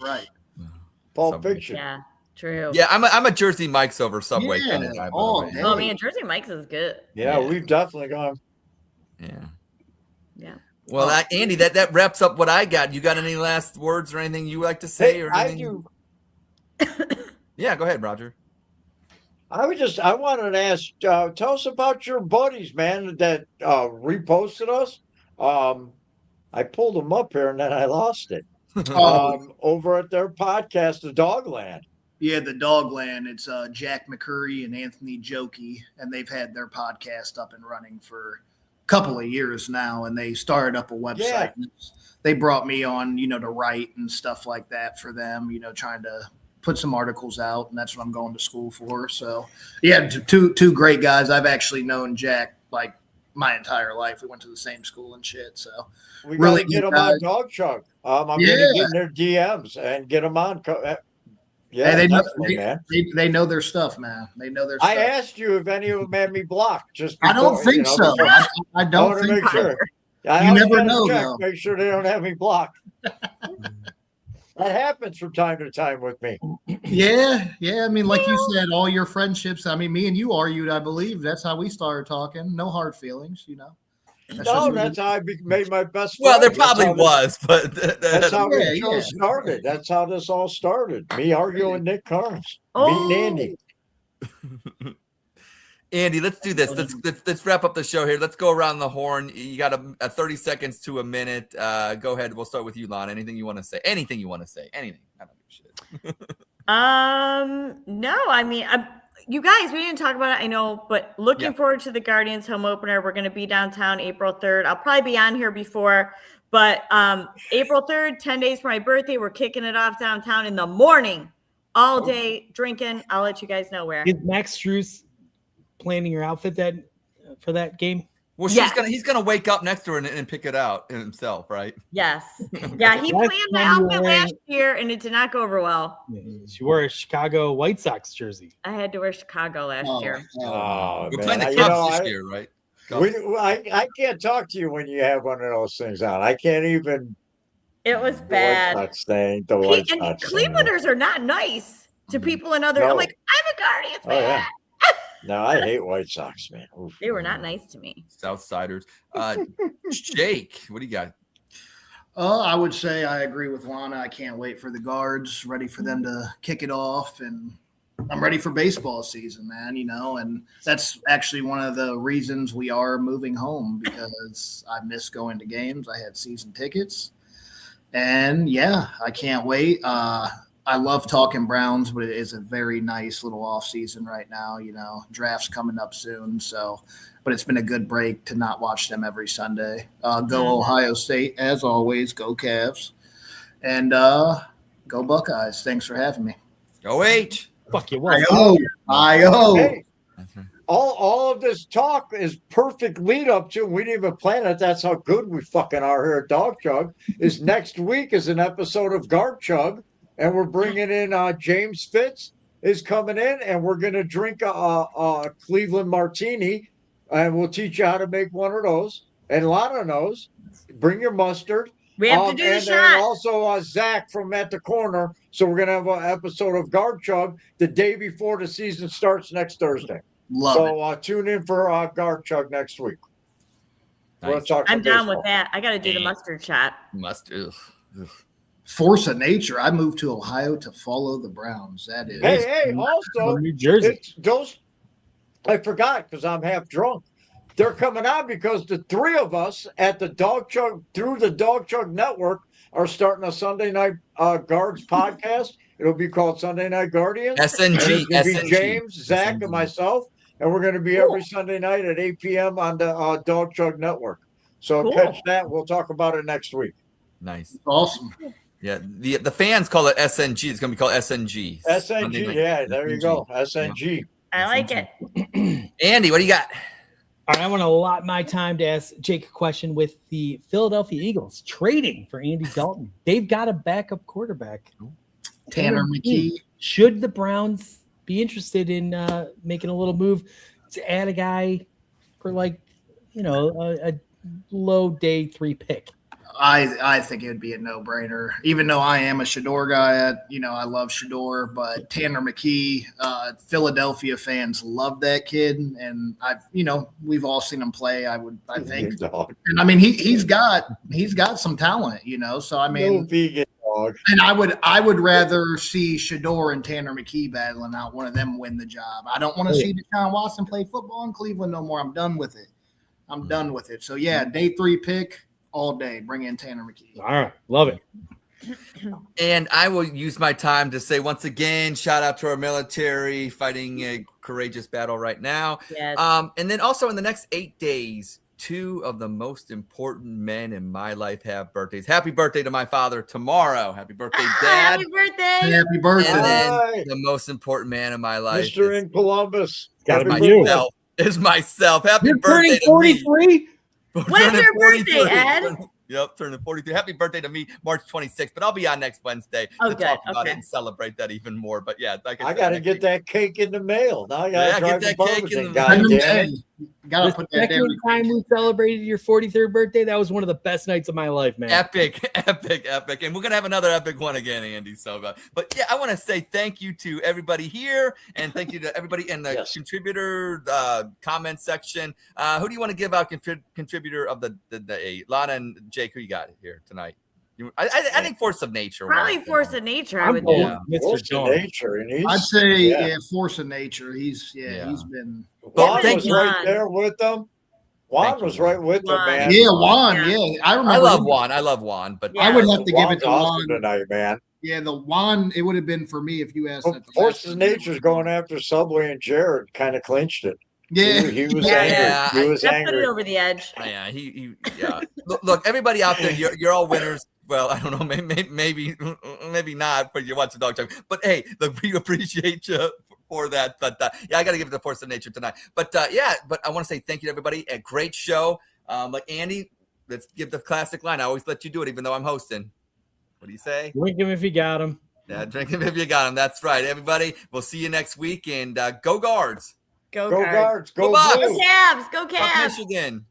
Speaker 4: Pulp
Speaker 1: Subway.
Speaker 4: Fiction.
Speaker 3: Yeah, true.
Speaker 1: Yeah, I'm a Jersey Mike's over Subway
Speaker 5: Yeah.
Speaker 1: kind of guy. by the
Speaker 5: Oh,
Speaker 1: way.
Speaker 5: man.
Speaker 3: Oh, man, Jersey Mike's is good.
Speaker 4: Yeah,
Speaker 1: Yeah.
Speaker 4: we've definitely gone.
Speaker 1: Yeah.
Speaker 3: Yeah.
Speaker 1: Well, Andy, that wraps up what I got. You got any last words or anything you like to say?
Speaker 4: Hey,
Speaker 1: or
Speaker 4: I
Speaker 1: anything?
Speaker 4: do.
Speaker 1: Yeah, go ahead, Roger.
Speaker 4: I wanted to ask, tell us about your buddies, man, that reposted us. I pulled them up here and then I lost it. Over at their podcast, The Dogland.
Speaker 5: Yeah, the Dogland. It's Jack McCurry and Anthony Jokey, and they've had their podcast up and running for a couple of years now. And they started up a website.
Speaker 4: Yeah.
Speaker 5: They brought me on, to write and stuff like that for them. Trying to put some articles out, and that's what I'm going to school for. So, yeah, two great guys. I've actually known Jack like my entire life. We went to the same school and shit. So,
Speaker 4: We
Speaker 5: Really
Speaker 4: got to get
Speaker 5: good
Speaker 4: them on
Speaker 5: guys.
Speaker 4: Dawg Chug. I'm going
Speaker 5: Yeah.
Speaker 4: to get in their DMs and get them on. Yeah,
Speaker 5: Hey,
Speaker 4: definitely, man.
Speaker 5: they know their stuff, man. They know their
Speaker 4: I
Speaker 5: stuff.
Speaker 4: asked you if any of them had me blocked. Just
Speaker 5: I don't
Speaker 4: before,
Speaker 5: think so.
Speaker 4: before-
Speaker 5: I
Speaker 4: I
Speaker 5: don't
Speaker 4: want to
Speaker 5: think
Speaker 4: make
Speaker 5: so.
Speaker 4: sure. I
Speaker 5: You
Speaker 4: always
Speaker 5: never
Speaker 4: gotta
Speaker 5: know,
Speaker 4: check,
Speaker 5: though.
Speaker 4: make sure they don't have me blocked. That happens from time to time with me.
Speaker 5: Yeah. I mean, like you said, all your friendships. I mean, me and you argued, I believe. That's how we started talking. No hard feelings, That's
Speaker 4: No,
Speaker 5: just-
Speaker 4: that's how I made my best friend.
Speaker 1: Well, there
Speaker 4: That's
Speaker 1: probably
Speaker 4: how this-
Speaker 1: was, but
Speaker 4: That's how
Speaker 5: Yeah,
Speaker 4: the show
Speaker 5: yeah.
Speaker 4: started. That's how this all started. Me arguing with Nick Carnes.
Speaker 3: Oh.
Speaker 4: Meeting Andy.
Speaker 1: Andy, let's do this. Let's wrap up the show here. Let's go around the horn. You got a 30 seconds to a minute. Go ahead. We'll start with you, Lon. Anything you want to say? Anything you want to say? Anything. I don't give a shit.
Speaker 3: No, I mean, you guys, we didn't talk about it, I know, but looking forward to the Guardians home opener. We're going to be downtown April 3rd. I'll probably be on here before, but April 3rd, 10 days for my birthday. We're kicking it off downtown in the morning, all day drinking. I'll let you guys know where.
Speaker 2: Is Max Strus planning your outfit for that game?
Speaker 1: Well, he's gonna wake up next to her and pick it out himself, right?
Speaker 3: Yes. Yeah, he planned my outfit last year, and it did not go over well.
Speaker 2: She wore a Chicago White Sox jersey.
Speaker 3: I had to wear Chicago last year.
Speaker 8: Oh,
Speaker 1: We're
Speaker 8: man.
Speaker 1: playing the Cubs this year, right?
Speaker 4: I can't talk to you when you have one of those things on. I can't even.
Speaker 3: It was bad.
Speaker 4: The White Sox
Speaker 3: and Clevelanders are not nice to people in other.
Speaker 4: No.
Speaker 3: I'm like, I'm a Guardians fan.
Speaker 4: Yeah. No, I hate White Sox, man. Oof.
Speaker 3: They were not nice to me.
Speaker 1: Southsiders. Jake, what do you got?
Speaker 5: I would say I agree with Lana. I can't wait for the Guards, ready for them to kick it off. And I'm ready for baseball season, man, and that's actually one of the reasons we are moving home, because I miss going to games. I had season tickets. And, I can't wait. I love talking Browns, but it is a very nice little off season right now. Draft's coming up soon. So, but it's been a good break to not watch them every Sunday. Go Ohio State, as always. Go Cavs. And go Buckeyes. Thanks for having me.
Speaker 1: Go 8.
Speaker 2: Fuck you.
Speaker 5: I-O.
Speaker 4: Hey, all of this talk is perfect lead up to, we didn't even plan it. That's how good we fucking are here at Dawg Chug. Is next week is an episode of Dawg Chug. And we're bringing in James Fitz is coming in, and we're going to drink a Cleveland martini, and we'll teach you how to make one of those. And Lana knows. Bring your mustard.
Speaker 3: We have to do the
Speaker 4: and
Speaker 3: shot.
Speaker 4: then also Zach from At the Corner. So we're going to have an episode of Dawg Chug the day before the season starts next Thursday.
Speaker 5: Love
Speaker 4: it. Tune in for Dawg Chug next week.
Speaker 1: Nice.
Speaker 3: I'm down with that. I got to do the mustard shot.
Speaker 1: Mustard.
Speaker 5: Force of nature. I moved to Ohio to follow the Browns. That is.
Speaker 4: Hey, also,
Speaker 2: New Jersey.
Speaker 4: I forgot because I'm half drunk. They're coming out because the three of us at the Dawg Chug, through the Dawg Chug Network, are starting a Sunday Night Guards podcast. It'll be called Sunday Night Guardians.
Speaker 1: SNG.
Speaker 4: It's gonna be James, Zach, and myself. And we're going to be every Sunday night at 8 p.m. on the Dawg Chug Network. So catch that. We'll talk about it next week.
Speaker 1: Nice.
Speaker 5: Awesome.
Speaker 1: Yeah, the fans call it SNG. It's going to be called SNG.
Speaker 4: SNG, yeah, there you go. SNG.
Speaker 3: I like it.
Speaker 1: Andy, what do you got?
Speaker 2: All right, I want to allot my time to ask Jake a question with the Philadelphia Eagles trading for Andy Dalton. They've got a backup quarterback,
Speaker 5: Tanner McKee.
Speaker 2: Should the Browns be interested in making a little move to add a guy for a low day 3 pick?
Speaker 5: I think it would be a no-brainer, even though I am a Shador guy. I love Shador, but Tanner McKee, Philadelphia fans love that kid, and we've all seen him play. I think, and I mean, he's got some talent, So I mean,
Speaker 4: no vegan dog.
Speaker 5: And I would rather see Shador and Tanner McKee battling out, one of them win the job. I don't want to see Deshaun Watson play football in Cleveland no more. I'm done with it. So yeah, day 3 pick. All day, bring in Tanner McKee.
Speaker 2: All right, love it.
Speaker 1: And I will use my time to say once again, shout out to our military fighting a courageous battle right now.
Speaker 3: Yes.
Speaker 1: And then also in the next 8 days, 2 of the most important men in my life have birthdays. Happy birthday to my father tomorrow. Happy birthday, Dad.
Speaker 3: Happy birthday.
Speaker 5: Happy birthday.
Speaker 1: And then the most important man in my life
Speaker 4: Mr. in Columbus.
Speaker 2: Gotta be you.
Speaker 1: Is myself. Happy
Speaker 2: You're
Speaker 1: birthday
Speaker 2: turning
Speaker 1: to
Speaker 2: 43?
Speaker 1: me.
Speaker 3: When's your birthday, Ed?
Speaker 1: Yep, turning 42. Happy birthday to me, March 26th. But I'll be on next Wednesday to talk about it and celebrate that even more. But yeah, like
Speaker 4: I got to get that cake in the mail. Now I got to drive
Speaker 1: get
Speaker 4: to
Speaker 1: that cake in the
Speaker 4: Burlington.
Speaker 5: Gotta
Speaker 2: The
Speaker 5: put that
Speaker 2: second
Speaker 5: there.
Speaker 2: time we celebrated your 43rd birthday, that was one of the best nights of my life, man.
Speaker 1: Epic. And we're going to have another epic one again, Andy. So, but yeah, I want to say thank you to everybody here and thank you to everybody in the contributor comment section. Who do you want to give out contributor of the day? Lana and Jake, who you got here tonight? I think force of nature.
Speaker 3: Probably force of nature. I
Speaker 2: I'm
Speaker 3: would
Speaker 2: going
Speaker 3: think.
Speaker 2: with Mr.
Speaker 8: Force of
Speaker 2: Dawg.
Speaker 8: nature, and he's.
Speaker 5: I'd say
Speaker 8: yeah.
Speaker 5: force of nature. He's
Speaker 1: Yeah.
Speaker 5: he's been.
Speaker 4: Juan
Speaker 3: Yeah,
Speaker 4: was
Speaker 3: but
Speaker 4: right
Speaker 3: Juan.
Speaker 4: there with them. Juan
Speaker 1: Thank you,
Speaker 4: was right with them,
Speaker 3: Juan.
Speaker 4: man.
Speaker 5: Yeah, Juan.
Speaker 3: Yeah.
Speaker 5: Yeah, I remember.
Speaker 1: I love Juan. I love Juan, but
Speaker 3: Yeah.
Speaker 5: I would have to give it
Speaker 8: Juan's
Speaker 5: to
Speaker 8: awesome
Speaker 5: Juan.
Speaker 8: tonight, man.
Speaker 5: Yeah, the Juan. It would have been for me if you asked that. the
Speaker 4: Force
Speaker 5: last
Speaker 4: of
Speaker 5: time.
Speaker 4: nature's going after Subway and Jared kind of clinched it.
Speaker 5: Yeah,
Speaker 4: He was
Speaker 3: Yeah,
Speaker 4: angry.
Speaker 1: yeah.
Speaker 4: He was
Speaker 3: That put
Speaker 4: angry.
Speaker 3: it over the edge.
Speaker 1: yeah, yeah. Look, everybody out there, you're all winners. Well, I don't know, maybe not, but you watch the Dawg Chug. But hey, look, we appreciate you for that. But yeah, I got to give it the force of nature tonight. But yeah, but I want to say thank you to everybody. A great show. Like Andy, let's give the classic line. I always let you do it, even though I'm hosting. What do you say?
Speaker 2: Drink him if you got him.
Speaker 1: Yeah, drink him if you got him. That's right, everybody. We'll see you next week, and go Guards.
Speaker 3: Go
Speaker 4: Go
Speaker 3: Cards.
Speaker 4: Guards. Go
Speaker 1: Go Bucks.
Speaker 3: Go
Speaker 4: Blue.
Speaker 3: Cavs. Go
Speaker 1: Fuck
Speaker 3: Cavs.
Speaker 1: Michigan.